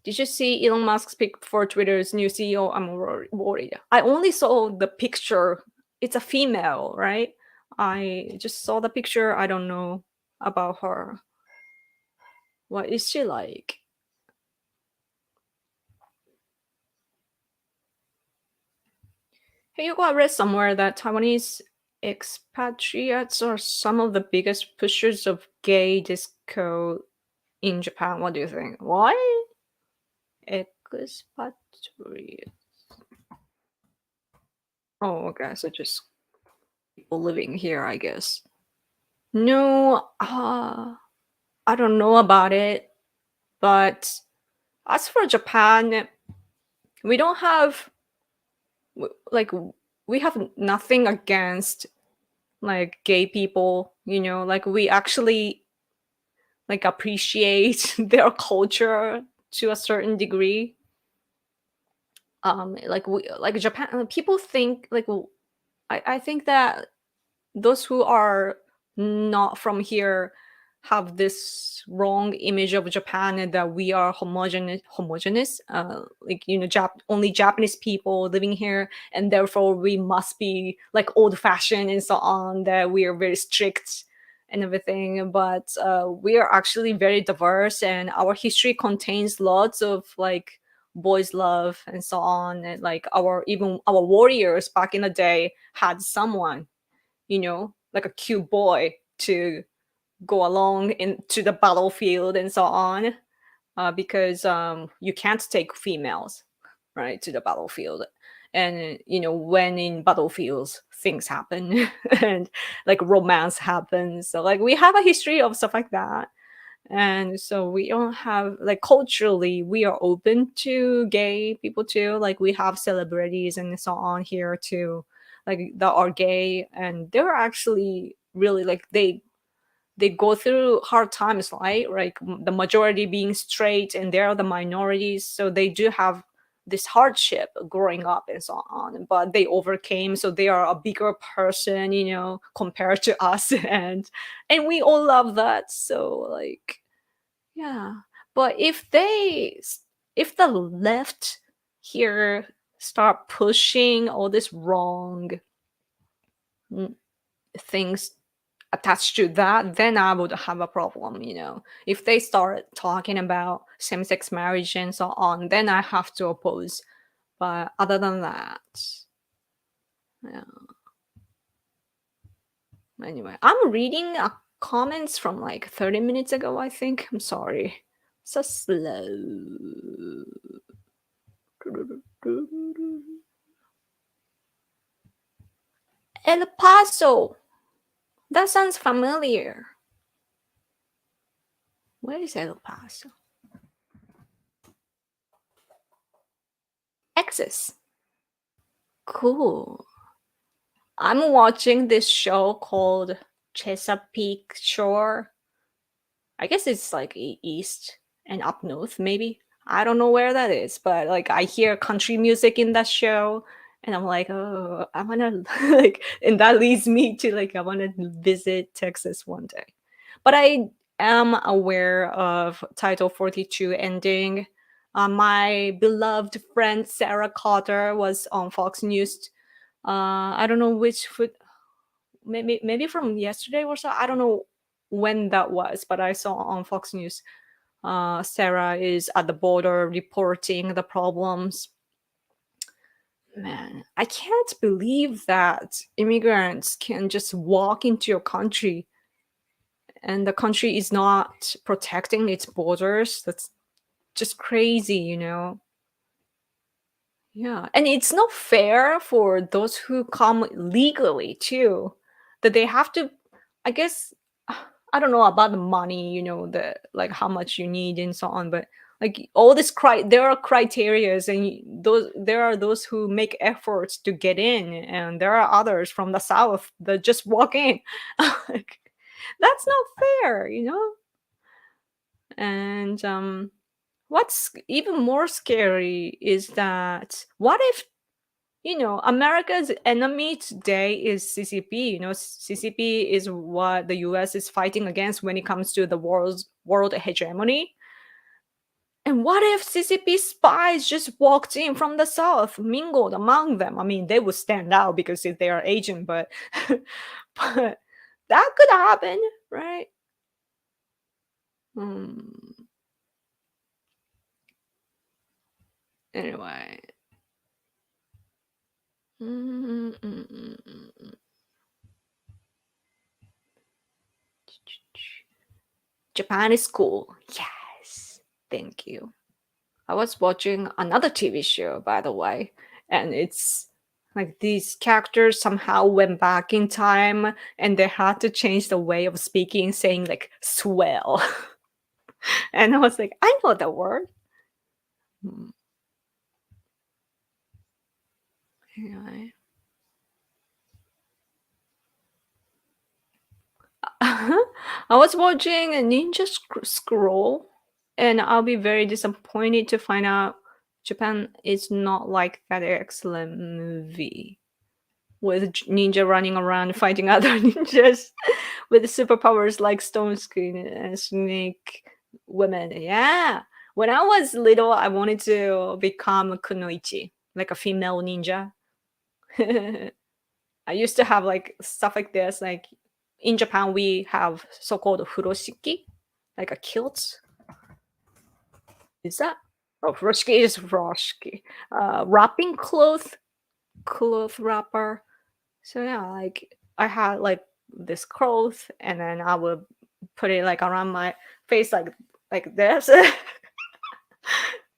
S1: Did you see Elon Musk's pick for Twitter's new CEO? I'm worried. I only saw the picture. It's a female, right? I just saw the picture. I don't know about her. What is she like? Hey, I read somewhere that Taiwanese expatriates are some of the biggest pushers of gay disco in Japan. What do you think? Why? Expatriate. Oh, okay. So just people living here, I guess. No, I don't know about it. But as for Japan, we don't have like we have nothing against like gay people. Like we actually like appreciate their culture to a certain degree. Like we like Japan. People think like I think that those who are not from here have this wrong image of Japan, and that we are homogeneous, like only Japanese people living here, and therefore we must be like old fashioned and so on. That we are very strict and everything, but we are actually very diverse, and our history contains lots of like boys love and so on, and like even our warriors back in the day had someone, like a cute boy to go along into the battlefield and so on, because you can't take females, right, to the battlefield. And when in battlefields things happen and like romance happens. So like we have a history of stuff like that. And so we don't have like culturally we are open to gay people too. Like we have celebrities and so on here too, like that are gay, and they're actually really like they go through hard times, right? Like the majority being straight and they're the minorities, so they do have this hardship growing up and so on, but they overcame, so they are a bigger person, compared to us. And we all love that. So like, yeah. But if the left here start pushing all this wrong mm, things attached to that, then I would have a problem. If they start talking about same-sex marriage and so on, then I have to oppose. But other than that, yeah. Anyway, I'm reading comments from like 30 minutes ago, I think. I'm sorry. So slow. El Paso. That sounds familiar. Where is El Paso? Texas. Cool. I'm watching this show called Chesapeake Shore. I guess it's like east and up north, maybe. I don't know where that is, but like I hear country music in that show, and I'm like, oh, I wanna like, and that leads me to like, I wanna visit Texas one day. But I am aware of Title 42 ending. My beloved friend Sarah Carter was on Fox News. I don't know which foot, maybe from yesterday or so. I don't know when that was, but I saw on Fox News. Sarah is at the border reporting the problems. Man, I can't believe that immigrants can just walk into your country and the country is not protecting its borders. That's just crazy. Yeah, and it's not fair for those who come legally too, that they have to, I guess, I don't know about the money, the like how much you need and so on, but like all this there are criterias, and those there are those who make efforts to get in, and there are others from the south that just walk in. Like, that's not fair. And what's even more scary is that what if America's enemy today is CCP. CCP is what the US is fighting against when it comes to the world hegemony. And what if CCP spies just walked in from the south, mingled among them? I mean, they would stand out because if they are Asian, but but that could happen, right? Hmm. Anyway. Japan is cool. Yes. Thank you. I was watching another TV show, by the way, and it's like these characters somehow went back in time and they had to change the way of speaking, saying like swell. And I was like, I know the word. Hmm. Anyway. I was watching a Ninja Scroll, and I'll be very disappointed to find out Japan is not like that excellent movie with ninja running around fighting other ninjas with superpowers like stone skin and snake women. Yeah. When I was little, I wanted to become a kunoichi, like a female ninja. I used to have like stuff like this. Like in Japan, we have so-called furoshiki, like a kilt. Is that? Oh, furoshiki is furoshiki. Wrapping cloth wrapper. So yeah, like I had like this cloth, and then I would put it like around my face, like this, and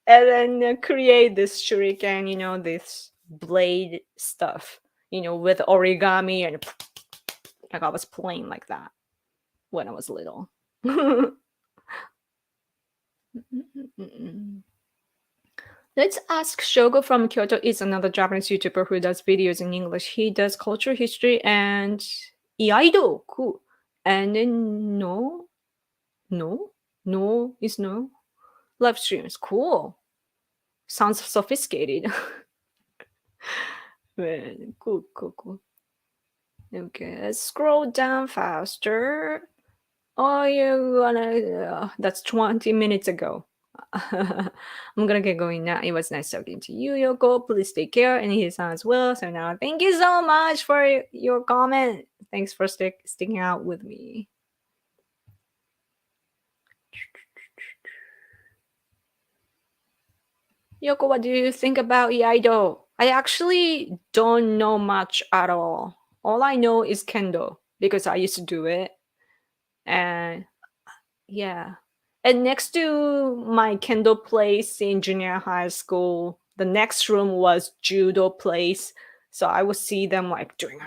S1: then create this shuriken, this blade stuff, with origami, and like I was playing like that when I was little. Let's ask Shogo from Kyoto. Is another Japanese YouTuber who does videos in English. He does culture, history, and iaido. Cool. And then no is no. Live streams. Cool. Sounds sophisticated. Man, cool. Okay, let's scroll down faster. Oh, you wanna? That's 20 minutes ago. I'm gonna get going now. It was nice talking to you, Yoko. Please take care, and his son as well. So now, thank you so much for your comment. Thanks for sticking out with me. Yoko, what do you think about Iaido? I actually don't know much at all. All I know is kendo because I used to do it, and yeah. And next to my kendo place in junior high school, the next room was judo place. So I would see them like doing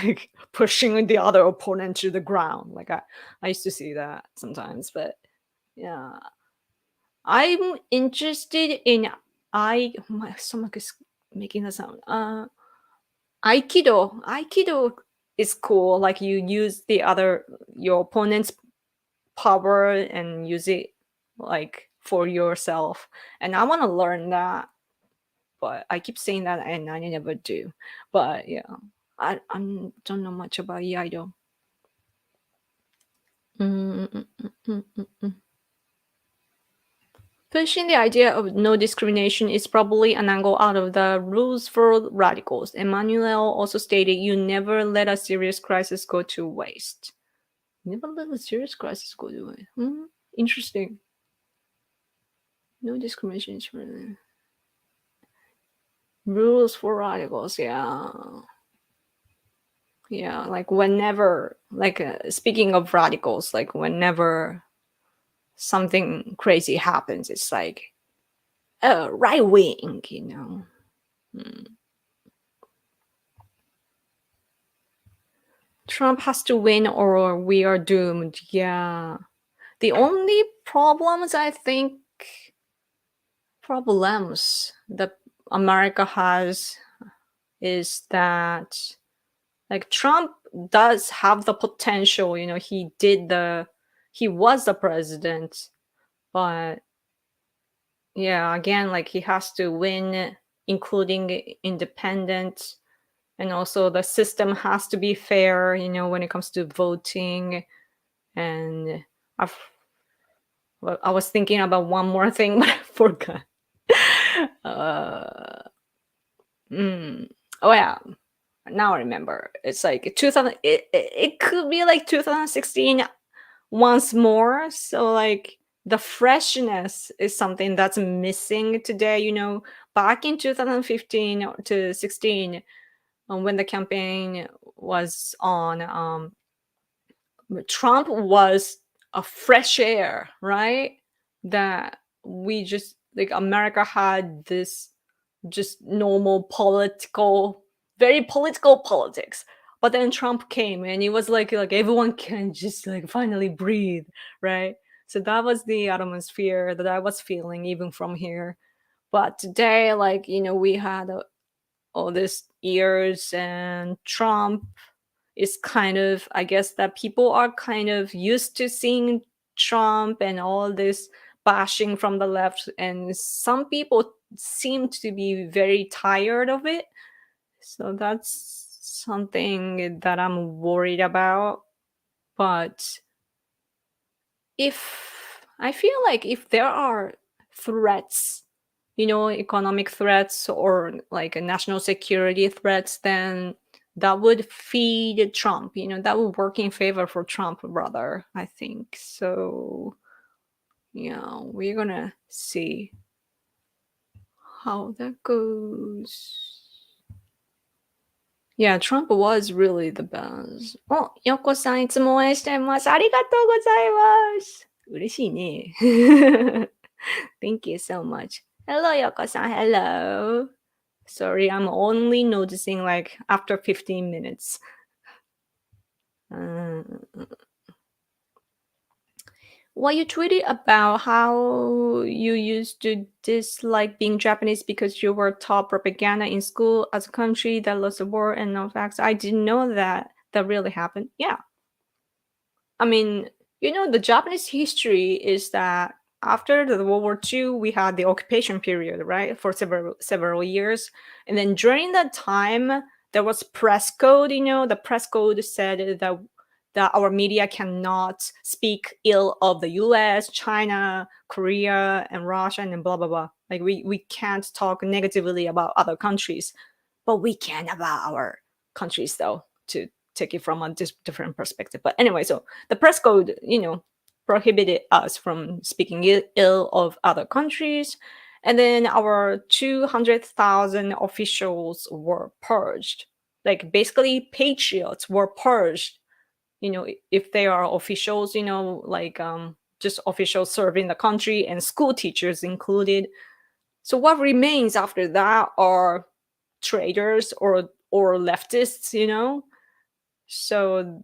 S1: like pushing the other opponent to the ground. Like I used to see that sometimes, but yeah. I'm interested in my stomach is making a sound. Aikido. Aikido is cool. Like you use your opponent's power and use it like for yourself. And I want to learn that, but I keep saying that and I never do. But yeah, I don't know much about Iaido. Pushing the idea of no discrimination is probably an angle out of the rules for radicals. Emmanuel also stated, "You never let a serious crisis go to waste." Never let a serious crisis go to waste. Interesting. No discrimination is really rules for radicals. Yeah, like whenever, like speaking of radicals, like whenever something crazy happens, it's like right wing. Trump has to win or we are doomed. Yeah. The only problems I think problems that America has is that like Trump does have the potential, he was the president, but yeah, again, like he has to win, including independent, and also the system has to be fair, when it comes to voting. And I've, well, I was thinking about one more thing, but I forgot. uh, oh yeah, now I remember. It's like 2000. It could be like 2016 once more. So like the freshness is something that's missing today. Back in 2015 to 16, when the campaign was on, Trump was a fresh air, right? That we just like America had this just normal very political politics. But then Trump came and it was like everyone can just like finally breathe, right? So that was the atmosphere that I was feeling even from here. But today, we had all these years and Trump is kind of, I guess that people are kind of used to seeing Trump and all this bashing from the left, and some people seem to be very tired of it. So that's something that I'm worried about. But if I feel like if there are threats, economic threats or like a national security threats, then that would feed Trump, that would work in favor for Trump rather, I think. So, yeah, we're gonna see how that goes. Yeah, Trump was really the best. お、よこさんいつも応援してます。ありがとうございます。嬉しいね。Thank you so much. Hello, Yoko-san. Hello. Sorry, I'm only noticing like after 15 minutes. Well, you tweeted about how you used to dislike being Japanese because you were taught propaganda in school as a country that lost the war and no facts. I didn't know that really happened. Yeah. I mean, the Japanese history is that after the World War II, we had the occupation period, right, for several years, and then during that time, there was press code. The press code said that our media cannot speak ill of the U.S., China, Korea, and Russia, and blah blah blah. Like we can't talk negatively about other countries, but we can about our countries though, to take it from a different perspective. But anyway, so the press code, prohibited us from speaking ill of other countries. And then our 200,000 officials were purged. Like basically patriots were purged, if they are officials, just officials serving the country and school teachers included. So what remains after that are traitors or leftists, So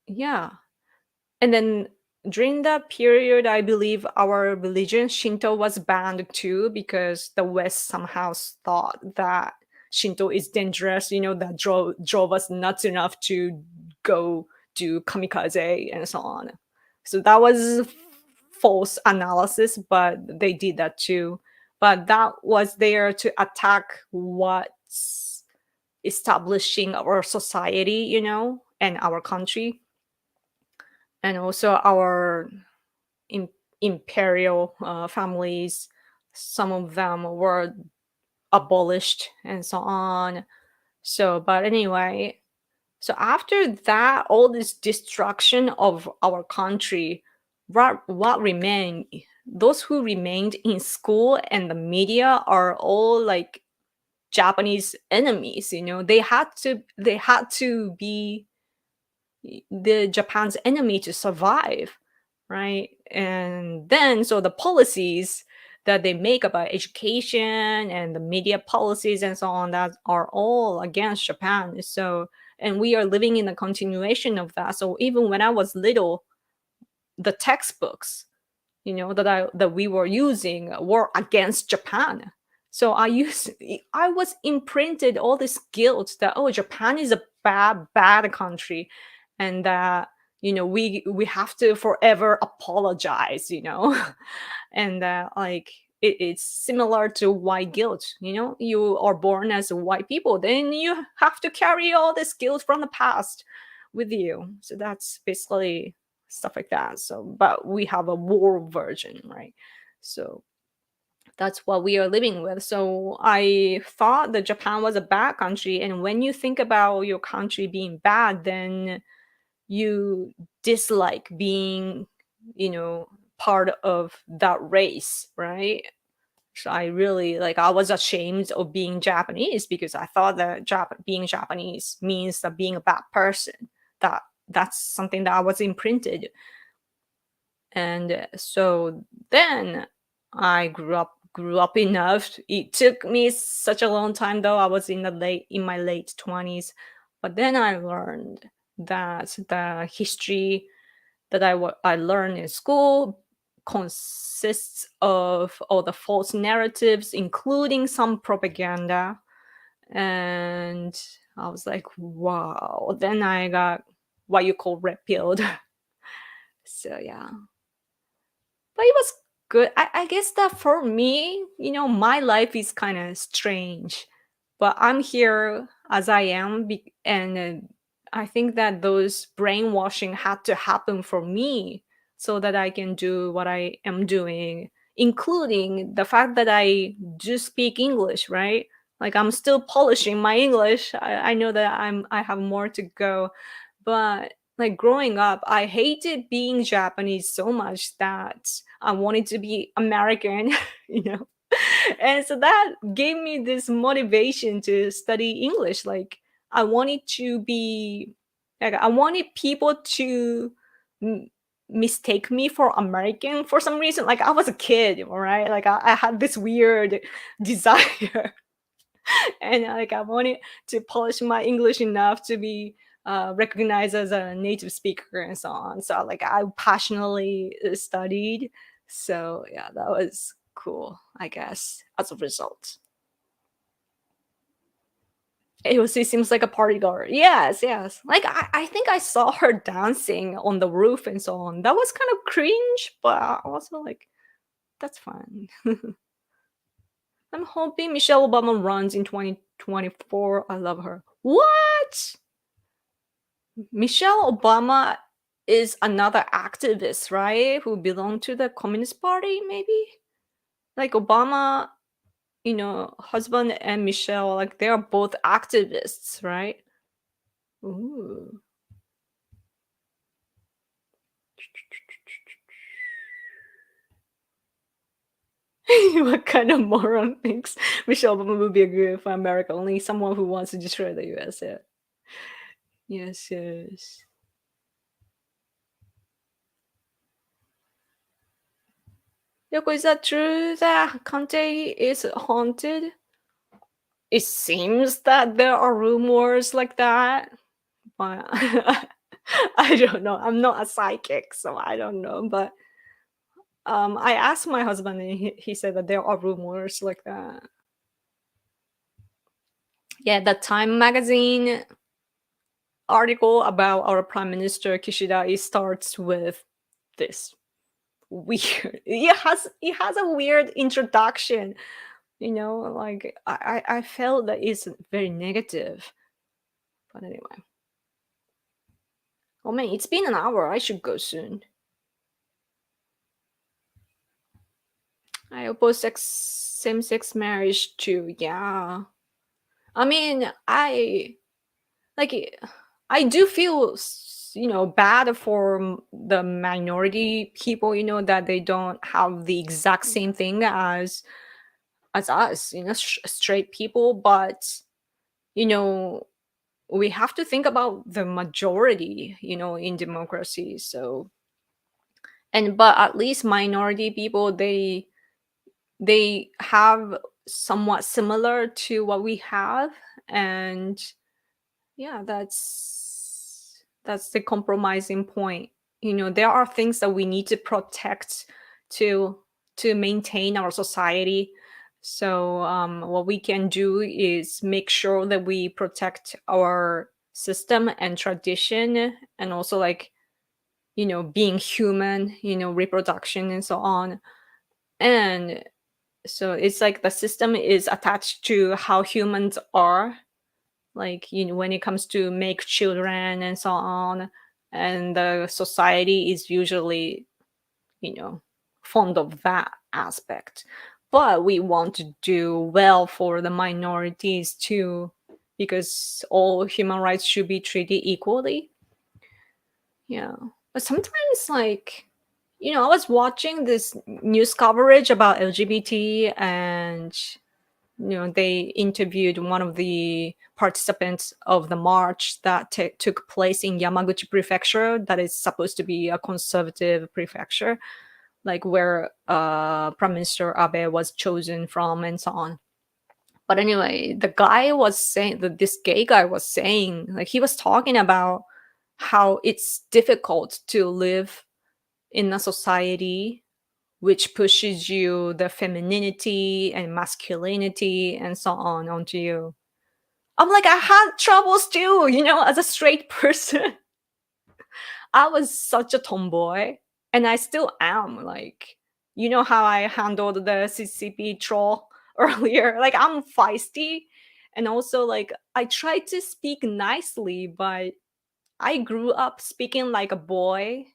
S1: yeah. And then during that period, I believe our religion, Shinto, was banned too, because the West somehow thought that Shinto is dangerous, that drove us nuts enough to go do kamikaze and so on. So that was false analysis, but they did that too. But that was there to attack what's establishing our society, and our country, and also our imperial families. Some of them were abolished and so on. So, but anyway, so after that, all this destruction of our country, what remained? Those who remained in school and the media are all like Japanese enemies. They had to be the Japan's enemy to survive, right? And then so the policies that they make about education and the media policies and so on, that are all against Japan. So and we are living in a continuation of that. So even when I was little, the textbooks, that we were using were against Japan. So I was imprinted all this guilt that, oh, Japan is a bad country, and that we have to forever apologize, and like it's similar to white guilt. You are born as a white people, then you have to carry all this guilt from the past with you. So that's basically stuff like that. So but we have a war version, right? So that's what we are living with. So I thought that Japan was a bad country, and when you think about your country being bad, then you dislike being, part of that race, right? So I really, like, I was ashamed of being Japanese because I thought that being Japanese means that being a bad person. That's something that I was imprinted. And so then I grew up enough. It took me such a long time, though. I was in my late 20s, but then I learned that the history that I learned in school consists of all the false narratives, including some propaganda. And I was like, wow. Then I got what you call red pilled. So yeah. But it was good. I guess that for me, my life is kind of strange, but I'm here as I am, and I think that those brainwashing had to happen for me so that I can do what I am doing, including the fact that I do speak English, right? Like I'm still polishing my English. I know that I have more to go, but like growing up, I hated being Japanese so much that I wanted to be American, you know. And so that gave me this motivation to study English. Like I wanted to be, like I wanted people to m- mistake me for American for some reason. Like I was a kid, all right? Like I had this weird desire, and like I wanted to polish my English enough to be recognized as a native speaker and so on. So like I passionately studied. So yeah, that was cool, I guess, as a result. It seems like a party girl. Yes, yes. Like I think I saw her dancing on the roof and so on. That was kind of cringe, but also like that's fun. I'm hoping Michelle Obama runs in 2024. I love her. What? Michelle Obama is another activist, right? Who belonged to the Communist Party, maybe? Like Obama, husband and Michelle, like they are both activists, right? Ooh. What kind of moron thinks Michelle Obama would be a good for America? Only someone who wants to destroy the US. Yeah. Yes, yes. Yoko, is that true that Kante is haunted? It seems that there are rumors like that, but I don't know. I'm not a psychic, so I don't know. But I asked my husband, and he said that there are rumors like that. Yeah, the Time magazine article about our Prime Minister Kishida, it starts with this weird. It has a weird introduction. Like I felt that it's very negative. But anyway. Oh man, it's been an hour. I should go soon. I oppose same-sex marriage too. Yeah. I mean, like I do feel bad for the minority people, that they don't have the exact same thing as us, straight people, but you know we have to think about the majority, in democracy. So, but at least minority people, they have somewhat similar to what we have, and Yeah, that's the compromising point. There are things that we need to protect to maintain our society. So what we can do is make sure that we protect our system and tradition, and also like being human, reproduction and so on. And so it's like the system is attached to how humans are, like when it comes to make children and so on. And the society is usually you know fond of that aspect, but we want to do well for the minorities too, because all human rights should be treated equally. Yeah, but sometimes, like, I was watching this news coverage about LGBT, and they interviewed one of the participants of the march that took place in Yamaguchi Prefecture, that is supposed to be a conservative prefecture, like where Prime Minister Abe was chosen from, and so on. But anyway, the guy was saying that this gay guy was saying, like, he was talking about how it's difficult to live in a society which pushes you the femininity and masculinity and so on onto you. I'm like, I had troubles too, as a straight person. I was such a tomboy, and I still am. Like, how I handled the CCP troll earlier? Like, I'm feisty. And also, like, I try to speak nicely, but I grew up speaking like a boy,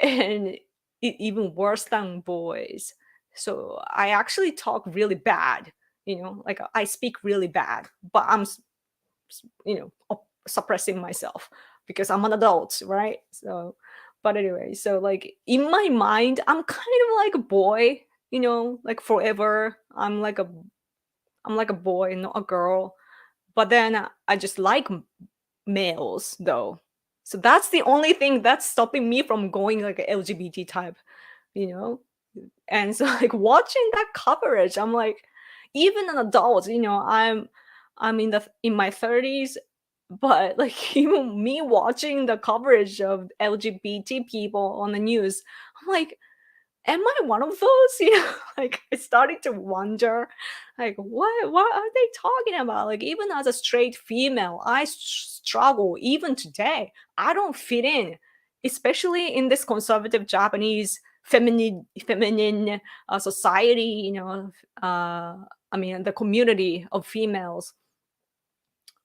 S1: and even worse than boys. So I actually talk really bad, like I speak really bad, but I'm suppressing myself because I'm an adult, right? So, but anyway, so like in my mind, I'm kind of like a boy, like forever. I'm like a boy, not a girl. But then I just like males though. So that's the only thing that's stopping me from going like a LGBT type, you know? And so like watching that coverage, I'm like, even an adult, I'm in my 30s, but like even me watching the coverage of LGBT people on the news, I'm like, am I one of those? Like I started to wonder, like, what are they talking about? Like, even as a straight female, I struggle even today. I don't fit in, especially in this conservative Japanese feminine society. I mean, the community of females.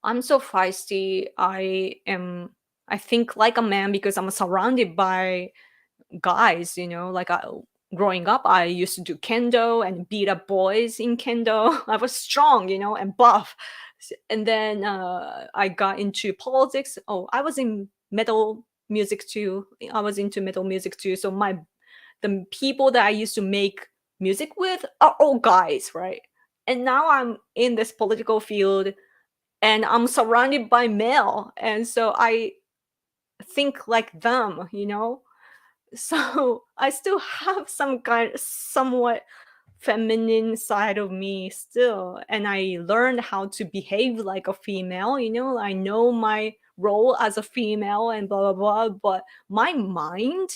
S1: I'm so feisty. I think like a man because I'm surrounded by guys, like growing up, I used to do kendo and beat up boys in kendo. I was strong, and buff. And then I got into politics. Oh, I was in metal music too. I was into metal music too. So the people that I used to make music with are all guys, right? And now I'm in this political field, and I'm surrounded by male, and so I think like them. So I still have some kind somewhat feminine side of me still, and I learned how to behave like a female. I know my role as a female and blah blah blah, but my mind,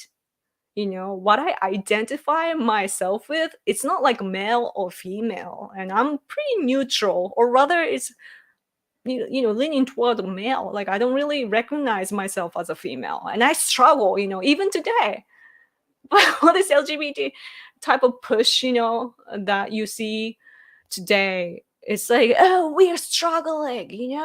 S1: what I identify myself with, it's not like male or female, and I'm pretty neutral, or rather it's leaning toward the male. Like I don't really recognize myself as a female, and I struggle, even today. All this LGBT type of push, that you see today. It's like, oh, we are struggling.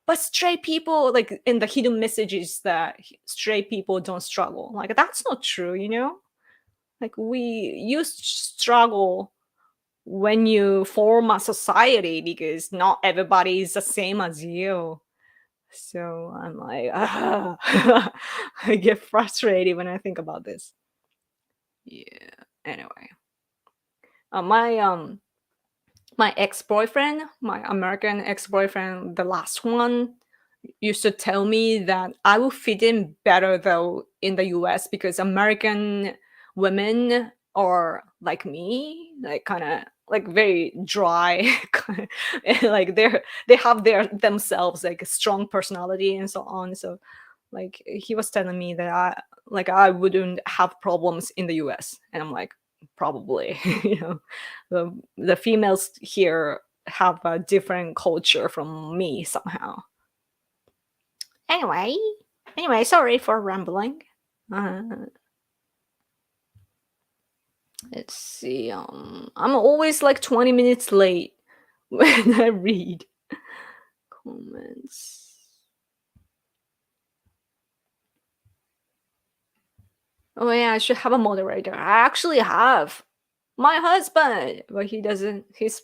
S1: But straight people, like in the hidden messages that straight people don't struggle. Like that's not true. Like you struggle when you form a society because not everybody is the same as you. So I'm like, I get frustrated when I think about this. Yeah. Anyway, my ex-boyfriend, my American ex-boyfriend, the last one, used to tell me that I will fit in better though in the US because American women are like me, like kind of like very dry. And, like they have their themselves like a strong personality and so on. So like he was telling me that I wouldn't have problems in the US, and I'm like, probably. The females here have a different culture from me somehow. Anyway, sorry for rambling. uh, let's see. I'm always like 20 minutes late when I read comments. Oh yeah, I should have a moderator. I actually have my husband, but he doesn't. He's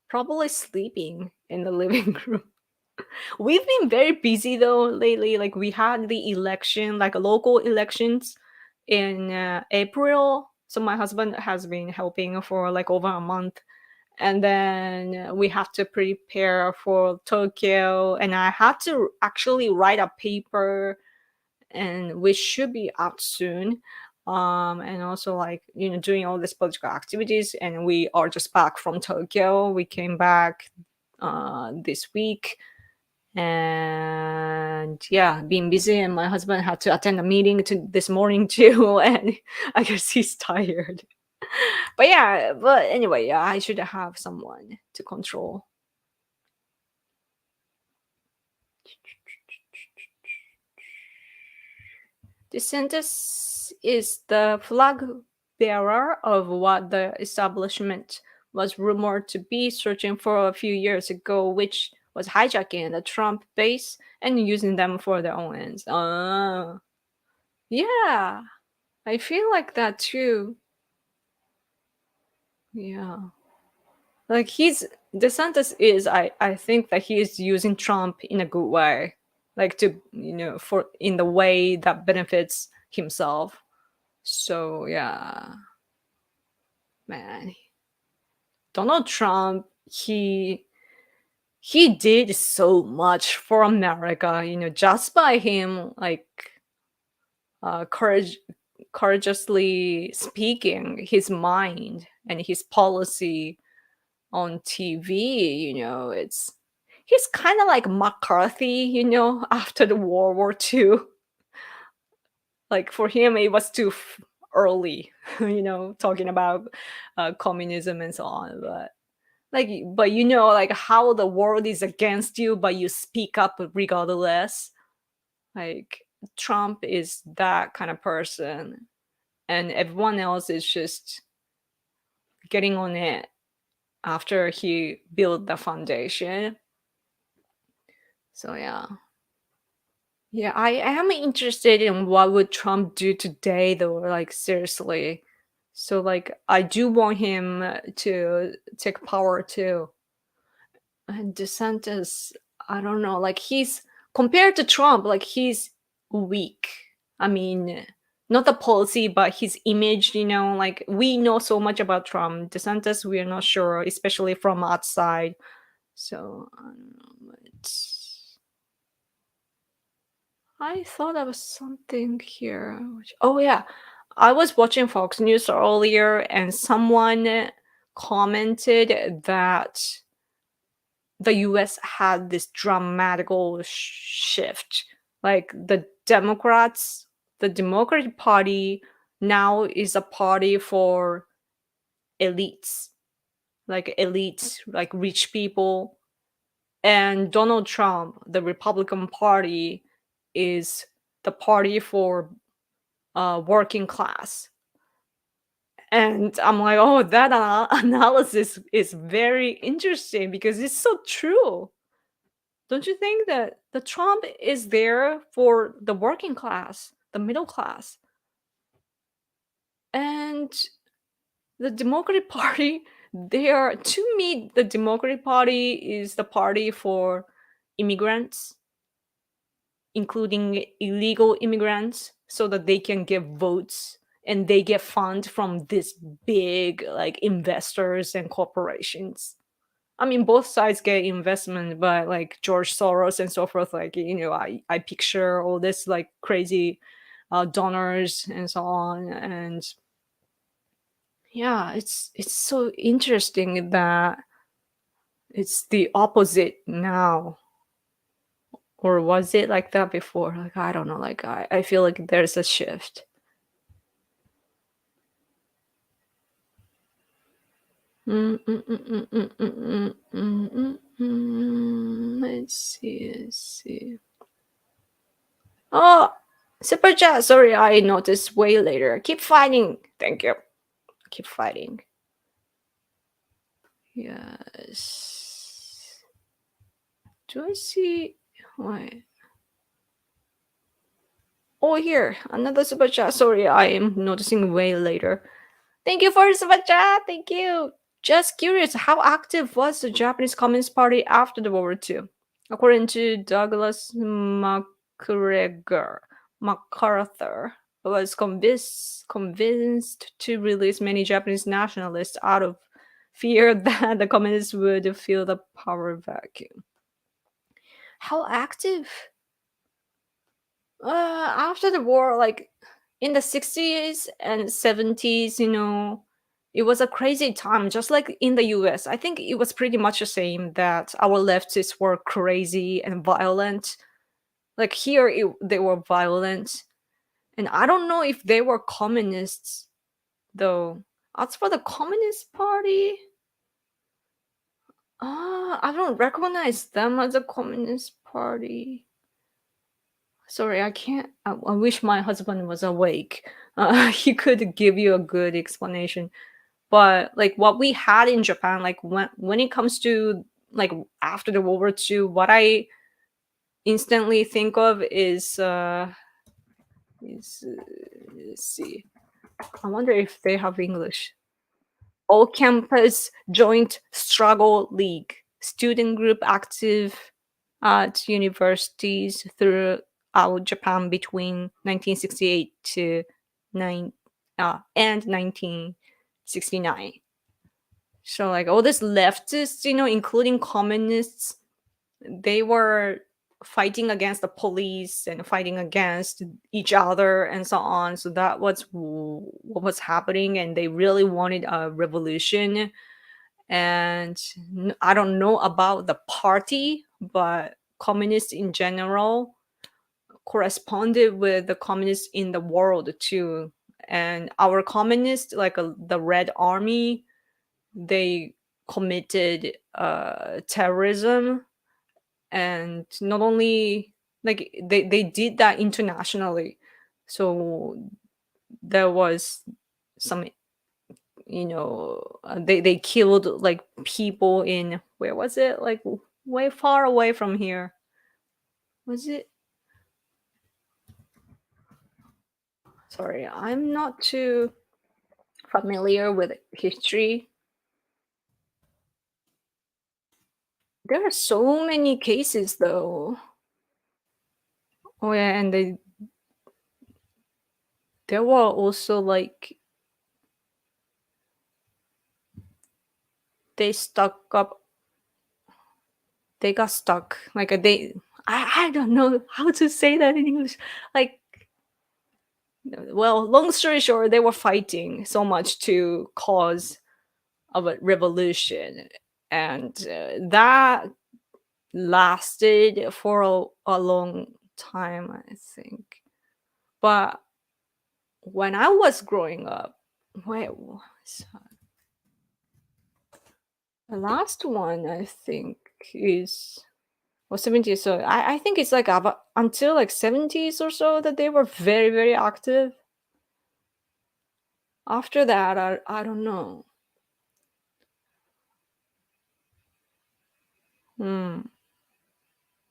S1: probably sleeping in the living room. We've been very busy though lately. Like we had the election, like local elections in April. So my husband has been helping for like over a month. And then we have to prepare for Tokyo. And I had to actually write a paper, and which should be out soon. And also like, doing all these political activities. And we are just back from Tokyo. We came back this week, and yeah, being busy. And my husband had to attend a meeting this morning too. And I guess he's tired. But yeah, but anyway, yeah, I should have someone to control. DeSantis is the flag bearer of what the establishment was rumored to be searching for a few years ago, which was hijacking the Trump base and using them for their own ends. Yeah, I feel like that too. Yeah. Like DeSantis is, I think that he is using Trump in a good way, like to, for in the way that benefits himself. So yeah, man, Donald Trump, he did so much for America, just by him like courageously speaking his mind and his policy on TV. He's kind of like McCarthy, after the World War II. Like for him, it was too early, talking about communism and so on. But like how the world is against you, but you speak up regardless. Like Trump is that kind of person, and everyone else is just getting on it after he built the foundation. So yeah, I am interested in what would Trump do today though, like seriously. So like I do want him to take power too. And DeSantis, I don't know, like he's compared to Trump, like he's weak. I mean, not the policy, but his image, like we know so much about Trump. DeSantis, we are not sure, especially from outside. So I don't know, I thought there was something here. Oh yeah, I was watching Fox News earlier, and someone commented that the US had this dramatical shift. Like the Democratic Party now is a party for elites, like rich people. And Donald Trump, the Republican Party, is the party for working class. And I'm like, oh, that analysis is very interesting because it's so true. Don't you think that the Trump is there for the working class, the middle class? And the Democratic Party, to me, the Democratic Party is the party for immigrants, including illegal immigrants, so that they can get votes and they get funds from these big like investors and corporations. I mean, both sides get investment by like George Soros and so forth. Like, I picture all this like crazy donors and so on. And Yeah, it's so interesting that it's the opposite now. Or was it like that before? Like, I don't know. Like, I feel like there's a shift. Let's see. Let's see. Oh, super chat. Sorry, I noticed way later. Keep fighting. Thank you. Keep fighting. Yes. Do I see? Wait. Oh, here. Another super chat. Sorry, I am noticing way later. Thank you for the super chat. Thank you. Just curious, how active was the Japanese Communist Party after the World War II? According to Douglas MacArthur was convinced to release many Japanese nationalists out of fear that the communists would fill the power vacuum. How active? After the war, like in the 60s and 70s, it was a crazy time, just like in the US. I think it was pretty much the same that our leftists were crazy and violent. Like here, they were violent. And I don't know if they were communists, though. As for the Communist Party, I don't recognize them as a Communist Party. Sorry, I can't. I wish my husband was awake. He could give you a good explanation. But like what we had in Japan, like when it comes to like after the World War II, what I instantly think of is let's see. I wonder if they have English. All campus joint struggle league, student group active at universities throughout Japan between 1968 to and 1969. So like all these leftists, including communists, they were fighting against the police and fighting against each other and so on. So that was what was happening, and they really wanted a revolution. And I don't know about the party, but communists in general corresponded with the communists in the world too. And our communists, like the Red Army, they committed terrorism, and not only like they did that internationally. So there was some, they killed like people in, where was it, like way far away from here, was it, sorry, I'm not too familiar with history. There are so many cases though. Oh yeah, and there were also like they stuck up they got stuck like I don't know how to say that in English, like, well, long story short, they were fighting so much to cause of a revolution, and that lasted for a long time, I think. But when I was growing up, wait, was the last one I think is, or 70s. So I think it's like about until like 70s or so that they were very, very active. After that, I don't know. Hmm.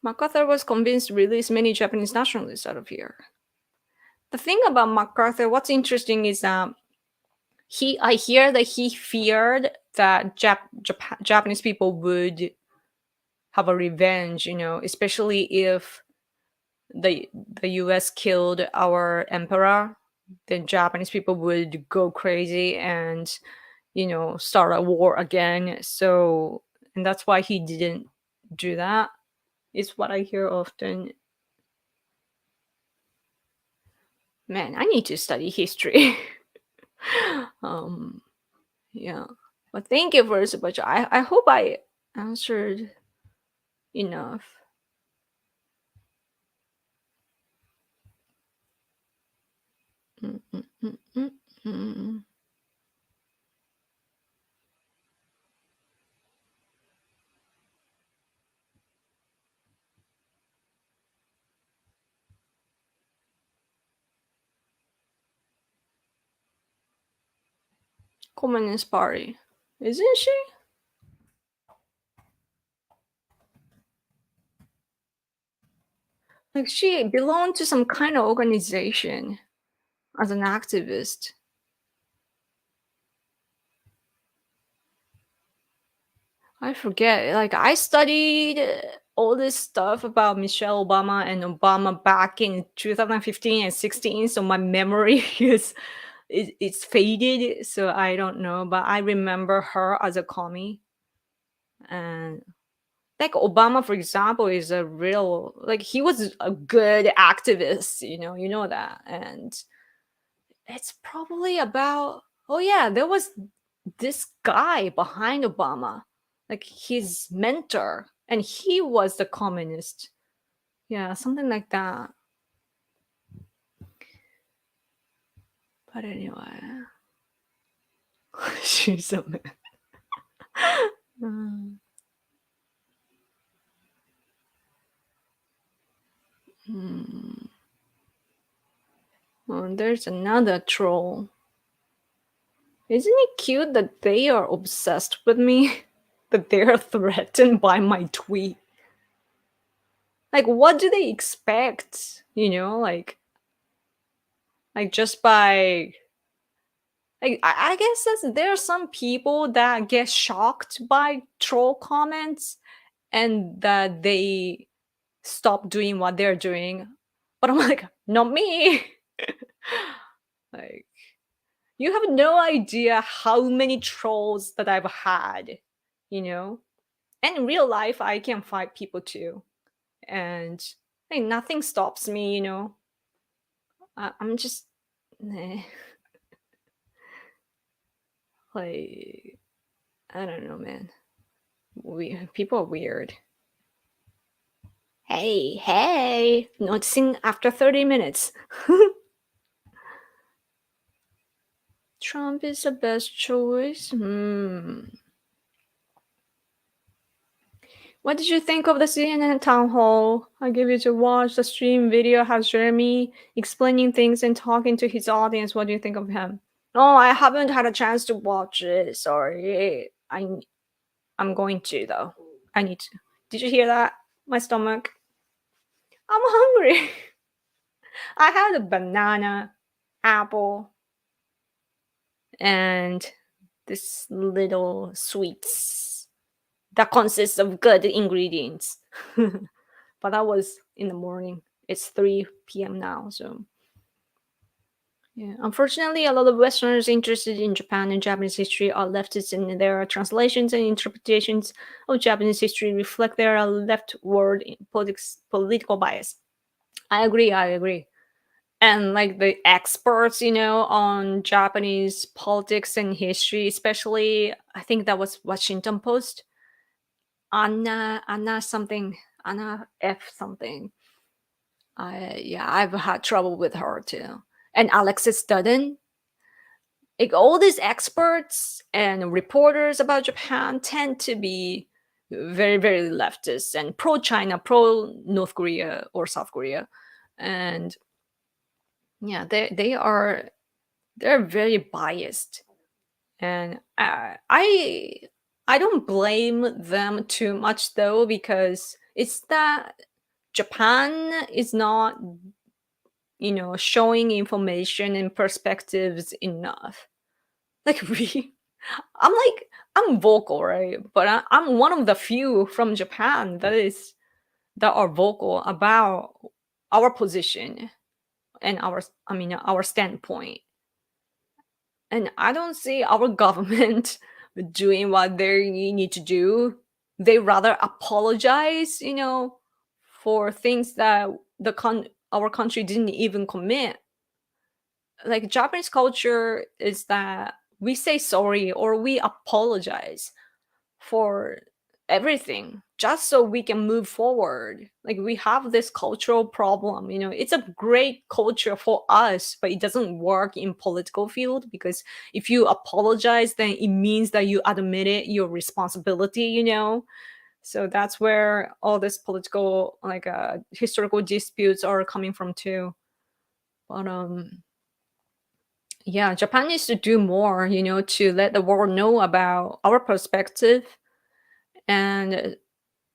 S1: MacArthur was convinced to release many Japanese nationalists out of here. The thing about MacArthur, what's interesting is that I hear that he feared that Japanese people would have a revenge, especially if the US killed our emperor, then Japanese people would go crazy and, start a war again. So, and that's why he didn't do that, is what I hear often. Man, I need to study history. um Yeah. But thank you for the super chat. I hope I answered enough. Mm, mm, mm, mm, mm. Communist Party. Isn't she? Like she belonged to some kind of organization as an activist. I forget. Like I studied all this stuff about Michelle Obama and Obama back in 2015 and 16, so my memory it's faded, so I don't know, but I remember her as a commie. And like Obama, for example, is a real, like he was a good activist, you know that. And it's probably about, oh yeah, there was this guy behind Obama, like his mentor, and he was the communist. Yeah, something like that. But anyway, she's a man. Mm. Hmm. Oh, there's another troll. Isn't it cute that they are obsessed with me? That they are threatened by my tweet? Like, what do they expect? Like just by, like, I guess there are some people that get shocked by troll comments and that they stop doing what they're doing. But I'm like, not me. Like, you have no idea how many trolls that I've had, you know? And in real life, I can fight people too. And like, nothing stops me. I'm just, eh, like, I don't know, man. People are weird. Hey, hey, noticing after 30 minutes. Trump is the best choice. What did you think of the CNN town hall? I gave you to watch the stream video. Has Jeremy explaining things and talking to his audience. What do you think of him? Oh, I haven't had a chance to watch it. Sorry. I'm going to though. I need to. Did you hear that? My stomach. I'm hungry. I had a banana, apple, and this little sweets that consists of good ingredients. But that was in the morning. It's 3 p.m. now, so yeah. Unfortunately, a lot of Westerners interested in Japan and Japanese history are leftists, and their translations and interpretations of Japanese history reflect their leftward political bias. I agree. I agree. And like the experts, on Japanese politics and history, especially, I think that was Washington Post. Anna something, Anna F something. I've had trouble with her too. And Alexis Dudden. Like all these experts and reporters about Japan tend to be very, very leftist and pro China, pro North Korea or South Korea. And yeah, they're very biased. And I don't blame them too much though, because it's that Japan is not, showing information and perspectives enough. Like I'm vocal, right? But I'm one of the few from Japan that are vocal about our position and our standpoint. And I don't see our government doing what they need to do. They rather apologize, for things that our country didn't even commit. Like Japanese culture is that we say sorry or we apologize for everything just so we can move forward. Like we have this cultural problem, it's a great culture for us, but it doesn't work in political field, because if you apologize, then it means that you admitted your responsibility. So that's where all this political, like historical disputes are coming from too. But yeah, Japan needs to do more, to let the world know about our perspective. And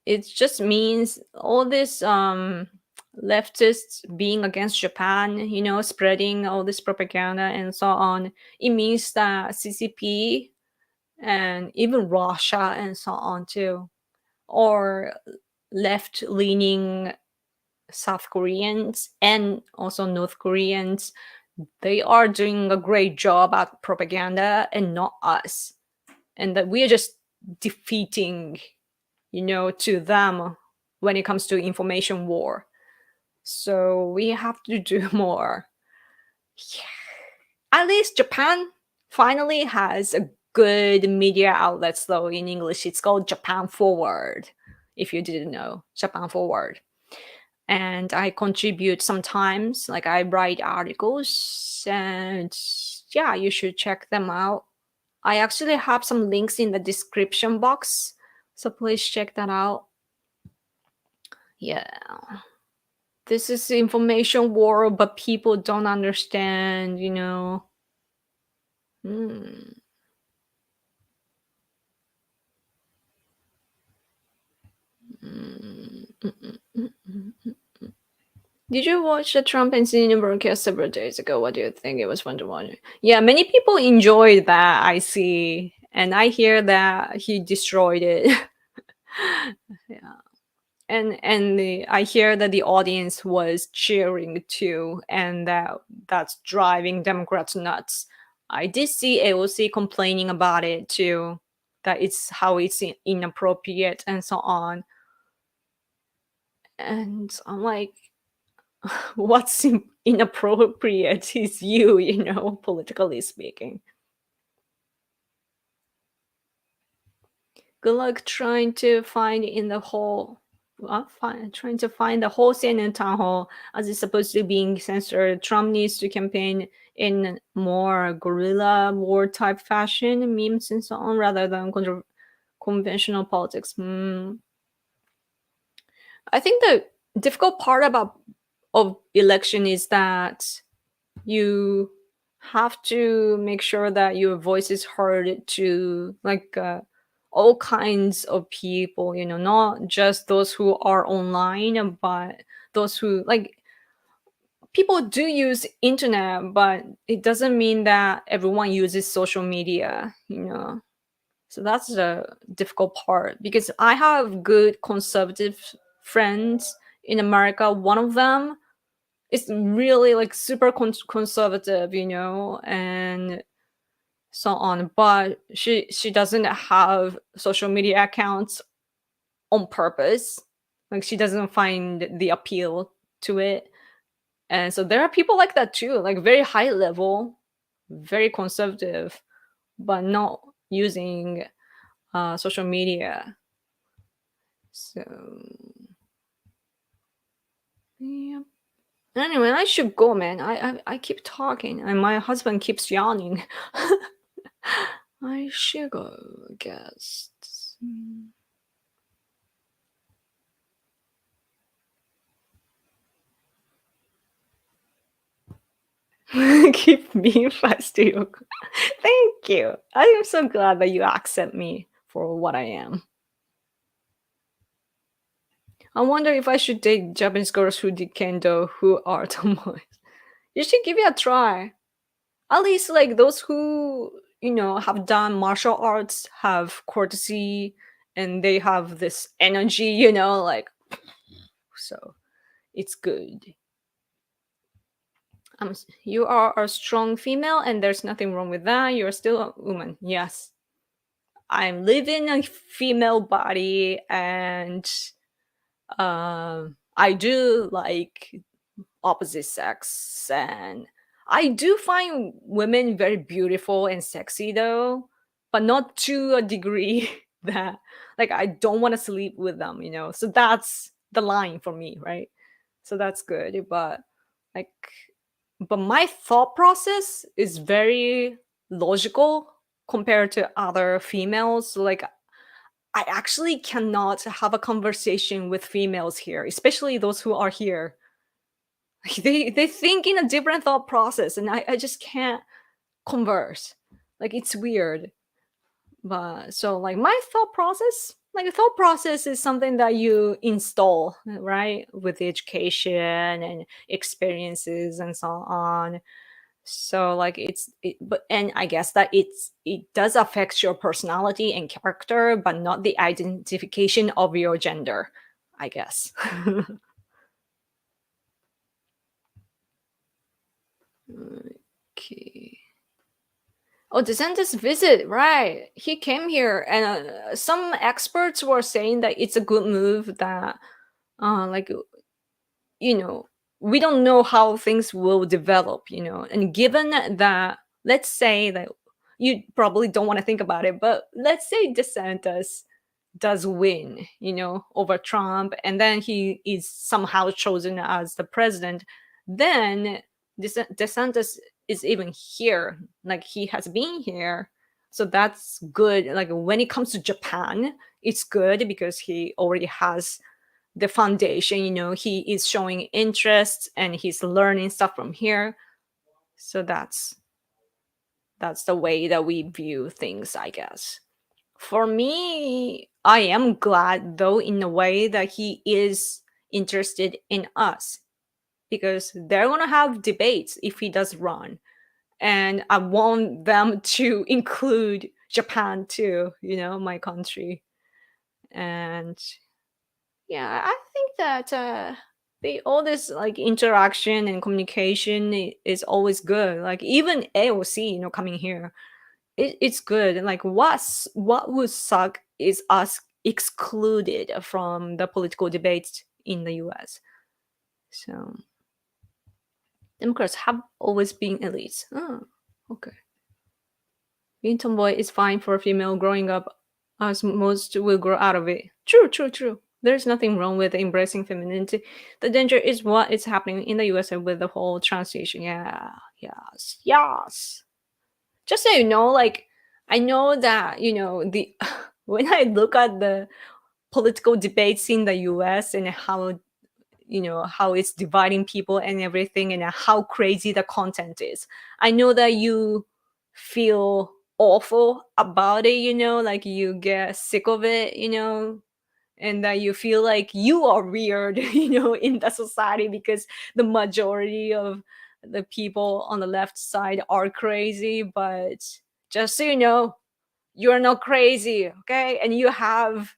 S1: it just means all this leftists being against Japan, spreading all this propaganda and so on. It means that CCP and even Russia and so on too, or left-leaning South Koreans and also North Koreans, they are doing a great job at propaganda and not us. And that we are just defeating, to them when it comes to information war. So we have to do more. Yeah. At least Japan finally has a good media outlets though in English. It's called Japan Forward. If you didn't know, Japan Forward. And I contribute sometimes, like I write articles, and yeah, you should check them out. I actually have some links in the description box, so please check that out. Yeah. This is the information war, but people don't understand. Hmm. Did you watch the Trump and CNN broadcast several days ago? What do you think? It was fun to watch. Yeah, many people enjoyed that, I see. And I hear that he destroyed it. Yeah. And I hear that the audience was cheering too, and that's driving Democrats nuts. I did see AOC complaining about it too, that it's how it's inappropriate and so on. And I'm like, what's inappropriate is you, politically speaking. Good luck trying to find in the whole trying to find the whole CNN town hall as it's supposed to be being censored. Trump needs to campaign in more guerrilla war type fashion, memes and so on, rather than conventional politics. I think the difficult part of election is that you have to make sure that your voice is heard to like all kinds of people, not just those who are online, but those who like people do use internet, but it doesn't mean that everyone uses social media. So that's the difficult part, because I have good conservative friends in America. One of them is really like super conservative, and so on. But she doesn't have social media accounts on purpose. Like she doesn't find the appeal to it. And so there are people like that too, like very high level, very conservative, but not using social media. So yeah. Anyway, I should go, man. I keep talking, and my husband keeps yawning. I should go, I guess. Keep being feisty. Thank you. I am so glad that you accept me for what I am. I wonder if I should date Japanese girls who did kendo, who are tomboys. You should give it a try. At least like those who have done martial arts have courtesy, and they have this energy, like so it's good. You are a strong female, and there's nothing wrong with that. You're still a woman. Yes, I'm living a female body, and I do like opposite sex, and I do find women very beautiful and sexy though, but not to a degree that like I don't want to sleep with them, you know. So that's the line for me, right? So that's good. Like but my thought process is very logical compared to other females. Like I actually cannot have a conversation with females here, especially those who are here. Like, they think in a different thought process, and I just can't converse. Like it's weird. But so like my thought process, like a thought process is something that you install, right? With education and experiences and so on. So like but and I guess that it does affect your personality and character, but not the identification of your gender, I guess. Okay. Oh, DeSantis visit, right? He came here, and some experts were saying that it's a good move. That, like, you know, we don't know how things will develop, you know. And given that, let's say that you probably don't want to think about it, but let's say DeSantis does win, you know, over Trump, and then he is somehow chosen as the president, then DeSantis is even here, like he has been here. So that's good. Like when it comes to Japan, it's good because he already has the foundation, you know, he is showing interest and he's learning stuff from here. So that's the way that we view things, I guess. For me, I am glad though in a way that he is interested in us because they're gonna have debates if he does run. And I want them to include Japan too, you know, my country. And yeah, I think that the all this like interaction and communication is always good. Like even AOC, you know, coming here, it's good. And like what would suck is us excluded from the political debates in the US. So Democrats have always been elites. Oh, okay. Being tomboy is fine for a female growing up, as most will grow out of it. True, true, true. There's nothing wrong with embracing femininity. The danger is what is happening in the USA with the whole transition. Yeah, yes, yes. Just so you know, like I know that you know the when I look at the political debates in the US and how you know how it's dividing people and everything and how crazy the content is, I know that you feel awful about it, you know, like you get sick of it, you know, and that you feel like you are weird you know in the society because the majority of the people on the left side are crazy. But just so you know, you're not crazy, okay? And you have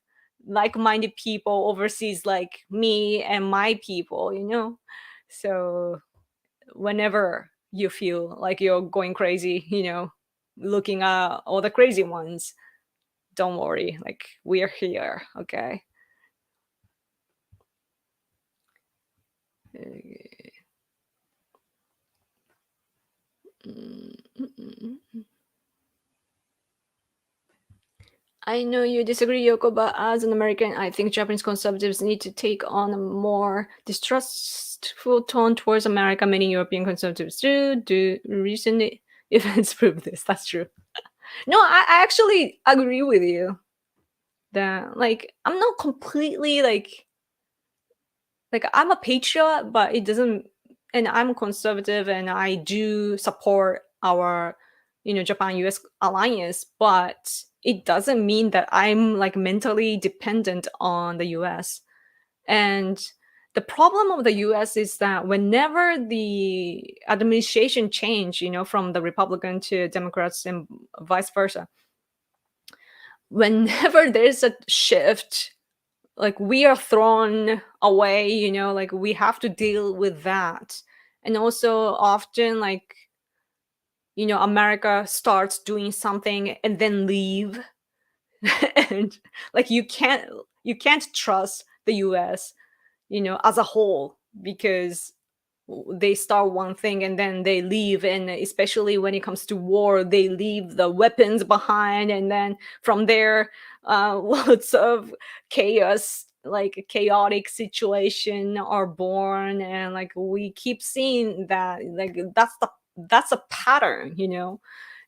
S1: like-minded people overseas like me and my people, you know. So whenever you feel like you're going crazy, you know, looking at all the crazy ones, don't worry, like we're here, okay? I know you disagree, Yoko, but as an American, I think Japanese conservatives need to take on a more distrustful tone towards America. Many European conservatives do. Do recent events prove this? That's true. No, I actually agree with you that like I'm not completely like I'm a patriot, but it doesn't, and I'm conservative and I do support our, you know, Japan US alliance, but it doesn't mean that I'm like mentally dependent on the US. And the problem of the US is that whenever the administration change, you know, from the Republican to Democrats and vice versa, whenever there's a shift, like we are thrown away, you know, like we have to deal with that. And also often like, you know, America starts doing something and then leave and like you can't trust the US, you know, as a whole because they start one thing and then they leave, and especially when it comes to war, they leave the weapons behind, and then from there, lots of chaos, like chaotic situation are born, and like we keep seeing that, like that's a pattern,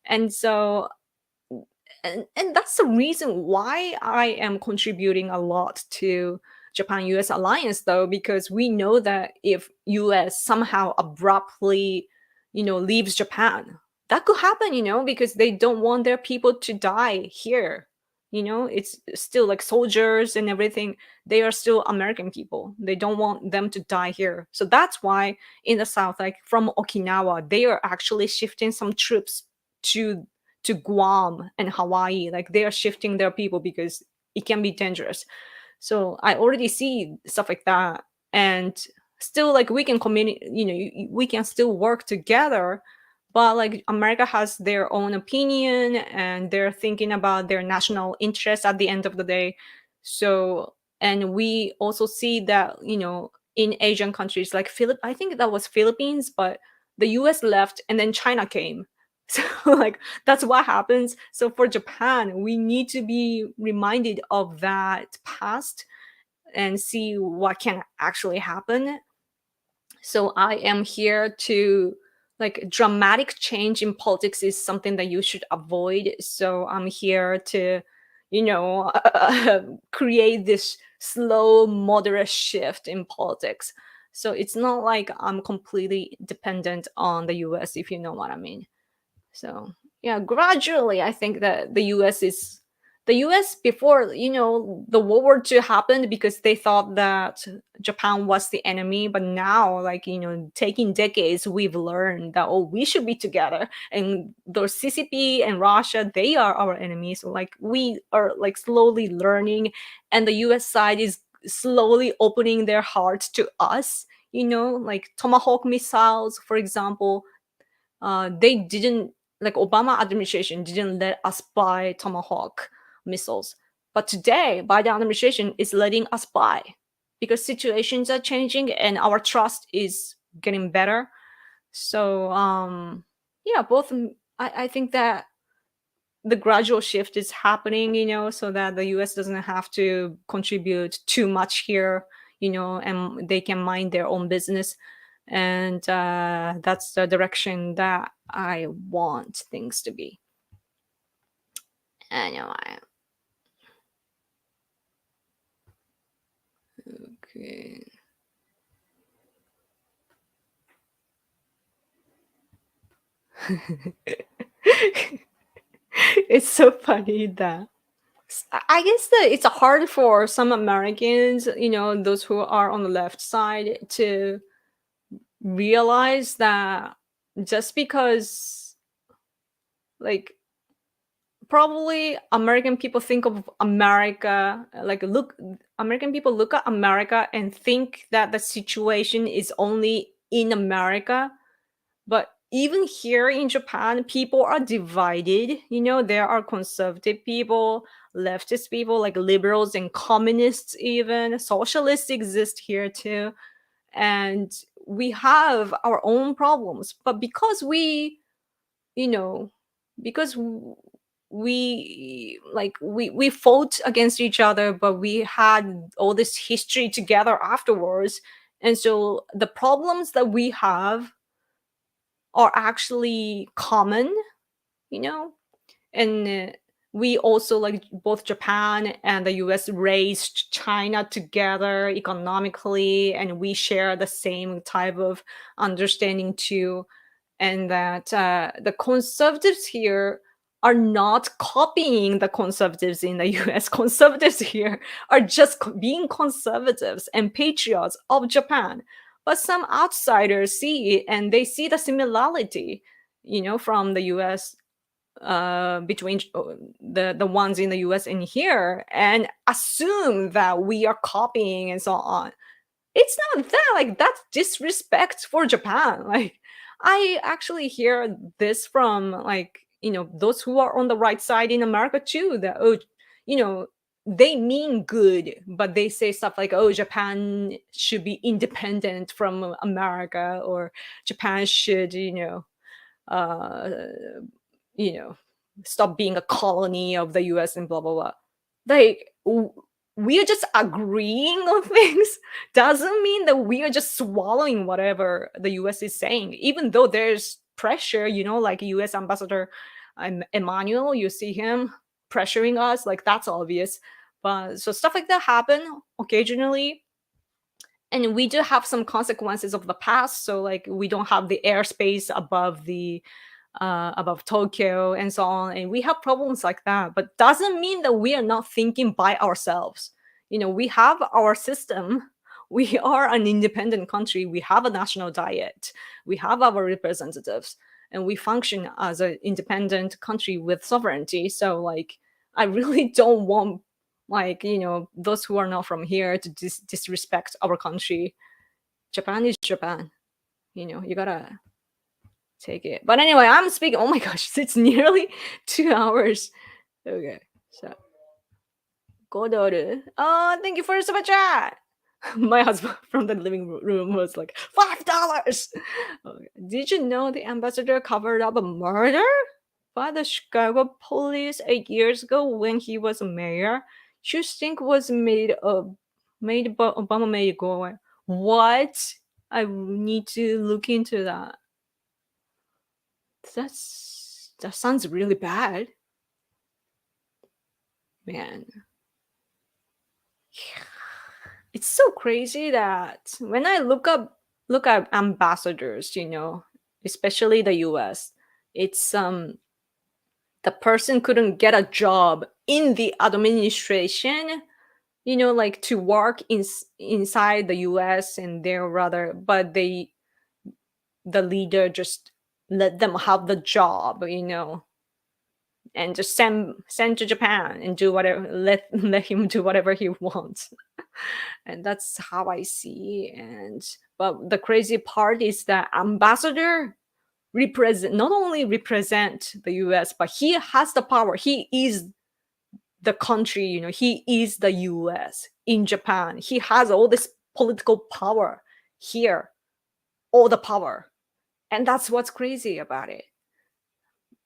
S1: and so and that's the reason why I am contributing a lot to Japan US alliance, though, because we know that if US somehow abruptly, leaves Japan, that could happen, because they don't want their people to die here. It's still like soldiers and everything. They are still American people. They don't want them to die here. So that's why in the South, like from Okinawa, they are actually shifting some troops to Guam and Hawaii. Like they are shifting their people because it can be dangerous. So I already see stuff like that, and still like we can communicate. We can still work together. But like America has their own opinion, and they're thinking about their national interests at the end of the day. So, and we also see that in Asian countries like I think that was Philippines, but the U.S. left and then China came. So like that's what happens. So for Japan, we need to be reminded of that past and see what can actually happen. So I am here to, like, dramatic change in politics is something that you should avoid. So I'm here to, create this slow, moderate shift in politics. So it's not like I'm completely dependent on the US, if you know what I mean. So yeah, gradually, I think that the U.S. before the World War II happened because they thought that Japan was the enemy, but now, like taking decades, we've learned that we should be together, and those CCP and Russia, they are our enemies. So, like we are like slowly learning, and the U.S. side is slowly opening their hearts to us. Like Tomahawk missiles, for example, they didn't, like Obama administration didn't let us buy Tomahawk missiles, but today Biden administration is letting us buy because situations are changing and our trust is getting better. So yeah, both I think that the gradual shift is happening, so that the US doesn't have to contribute too much here, and they can mind their own business. And that's the direction that I want things to be. Anyway, okay. It's so funny that I guess that it's hard for some Americans, those who are on the left side, to realize that just because, like, probably American people think of America, like look American people look at America and think that the situation is only in America. But even here in Japan, people are divided. There are conservative people, leftist people, like liberals and communists, even socialists exist here too. And we have our own problems. But because you know, because we fought against each other, but we had all this history together afterwards. And so the problems that we have are actually common, you know and we also, like, both Japan and the US raised China together economically, and we share the same type of understanding too. And that the conservatives here are not copying the conservatives in the US. Conservatives here are just being conservatives and patriots of Japan. But some outsiders see it and they see the similarity, from the US, between the ones in the US and here, and assume that we are copying and so on. It's not that, like, that's disrespect for Japan. Like, I actually hear this from, like, those who are on the right side in America too, that, you know they mean good, but they say stuff like, oh, Japan should be independent from America, or Japan should, uh, you know, stop being a colony of the US and blah blah blah. Like we are just agreeing on things doesn't mean that we are just swallowing whatever the US is saying, even though there's pressure, like US ambassador Emmanuel, you see him pressuring us, like that's obvious. But so stuff like that happen occasionally, and we do have some consequences of the past. So like we don't have the airspace above Tokyo and so on, and we have problems like that. But doesn't mean that we are not thinking by ourselves. We have our system. We are an independent country. We have a national diet. We have our representatives, and we function as an independent country with sovereignty. So like, I really don't want like those who are not from here to disrespect our country. Japan is Japan. You gotta take it. But anyway, I'm speaking. Oh my gosh, it's nearly 2 hours. Okay, so $5. Oh, thank you for the super chat. My husband from the living room was like, $5. Okay. Did you know the ambassador covered up a murder by the Chicago police 8 years ago when he was a mayor? You think was made by Obama made it go away? What? I need to look into that. That sounds really bad, man. It's so crazy that when I look at ambassadors, especially the US, it's the person couldn't get a job in the administration, like to work inside the US, and they're rather, but the leader just let them have the job, and just send to Japan and do whatever, let him do whatever he wants. And that's how I see. And but the crazy part is that ambassador not only represent the US, but he has the power. He is the country, he is the US in Japan. He has all this political power here, all the power. And that's what's crazy about it.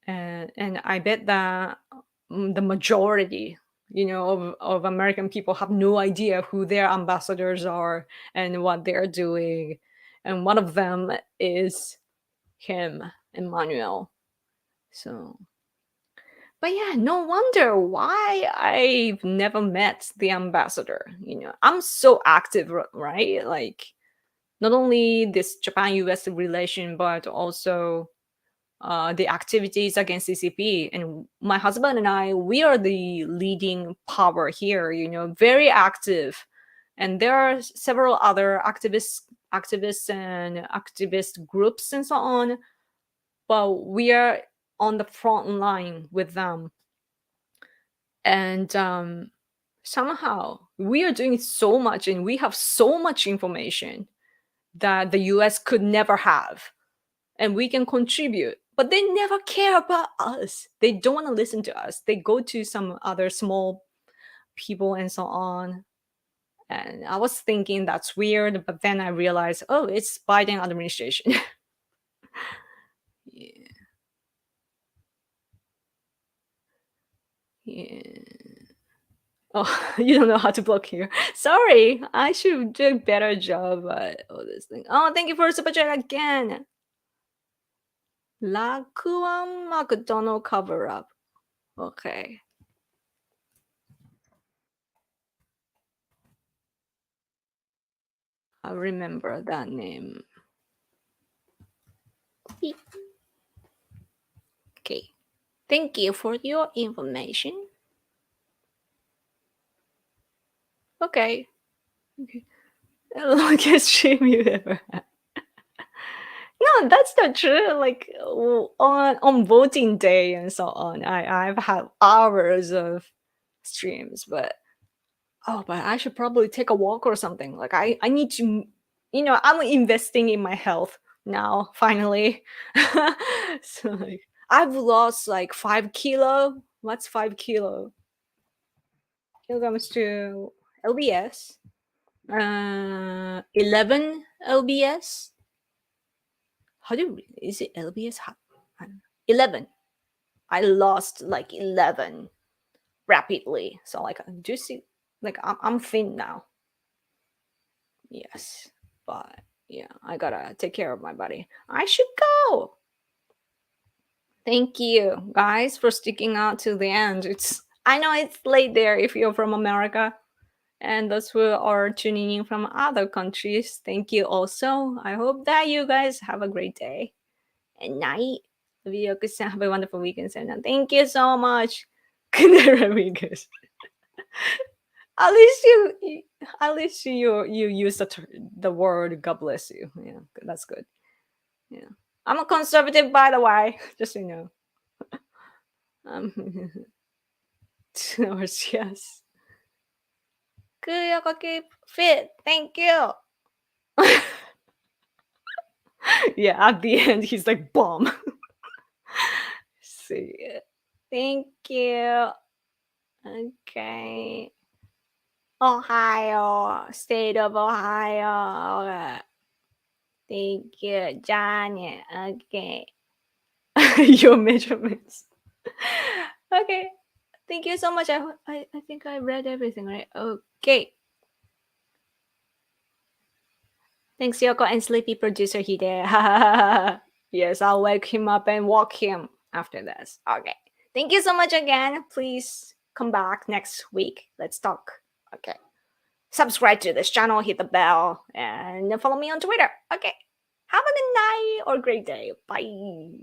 S1: And I bet that the majority, of American people have no idea who their ambassadors are and what they're doing. And one of them is him, Emmanuel. So, but yeah, no wonder why I've never met the ambassador. I'm so active, right? Like, not only this Japan-US relation, but also the activities against CCP. And my husband and I, we are the leading power here, very active. And there are several other activists and activist groups and so on. But we are on the front line with them. And somehow we are doing so much, and we have so much information that the US could never have. And we can contribute, but they never care about us. They don't want to listen to us. They go to some other small people and so on. And I was thinking that's weird, but then I realized, oh, it's Biden administration. Yeah. Yeah. Oh, you don't know how to block here. Sorry, I should do a better job at all this thing. Oh, thank you for super chat again. Lakuan McDonald cover up. Okay. I remember that name. Okay. Thank you for your information. Okay. Longest stream you ever had. No, that's not true. Like on voting day and so on, I've had hours of streams, but I should probably take a walk or something. Like I need to, I'm investing in my health now, finally. So like I've lost like 5 kilo. What's 5 kilo? kilograms to lbs. 11 lbs. How do you read? Is it lbs? I don't know. 11. I lost like 11 rapidly. So like, do you see? Like I'm thin now. Yes, but yeah, I gotta take care of my body. I should go. Thank you guys for sticking out to the end. I know it's late there if you're from America, and those who are tuning in from other countries. Thank you also. I hope that you guys have a great day and night. Have a wonderful weekend, and thank you so much. Good amigos. At least you use the word God bless you. Yeah, that's good. Yeah, I'm a conservative, by the way, just so you know. Yes. Good, keep fit. Thank you. Yeah, at the end, he's like, bomb. See it. Thank you. Okay. Ohio, state of Ohio. Thank you, Johnny. Okay. Your measurements. Okay. Thank you so much. I think I read everything, right? Okay. Thanks, Yoko and sleepy producer Hide. Yes, I'll wake him up and walk him after this. Okay. Thank you so much again. Please come back next week. Let's talk. Okay. Subscribe to this channel, hit the bell, and follow me on Twitter. Okay. Have a good night or great day. Bye.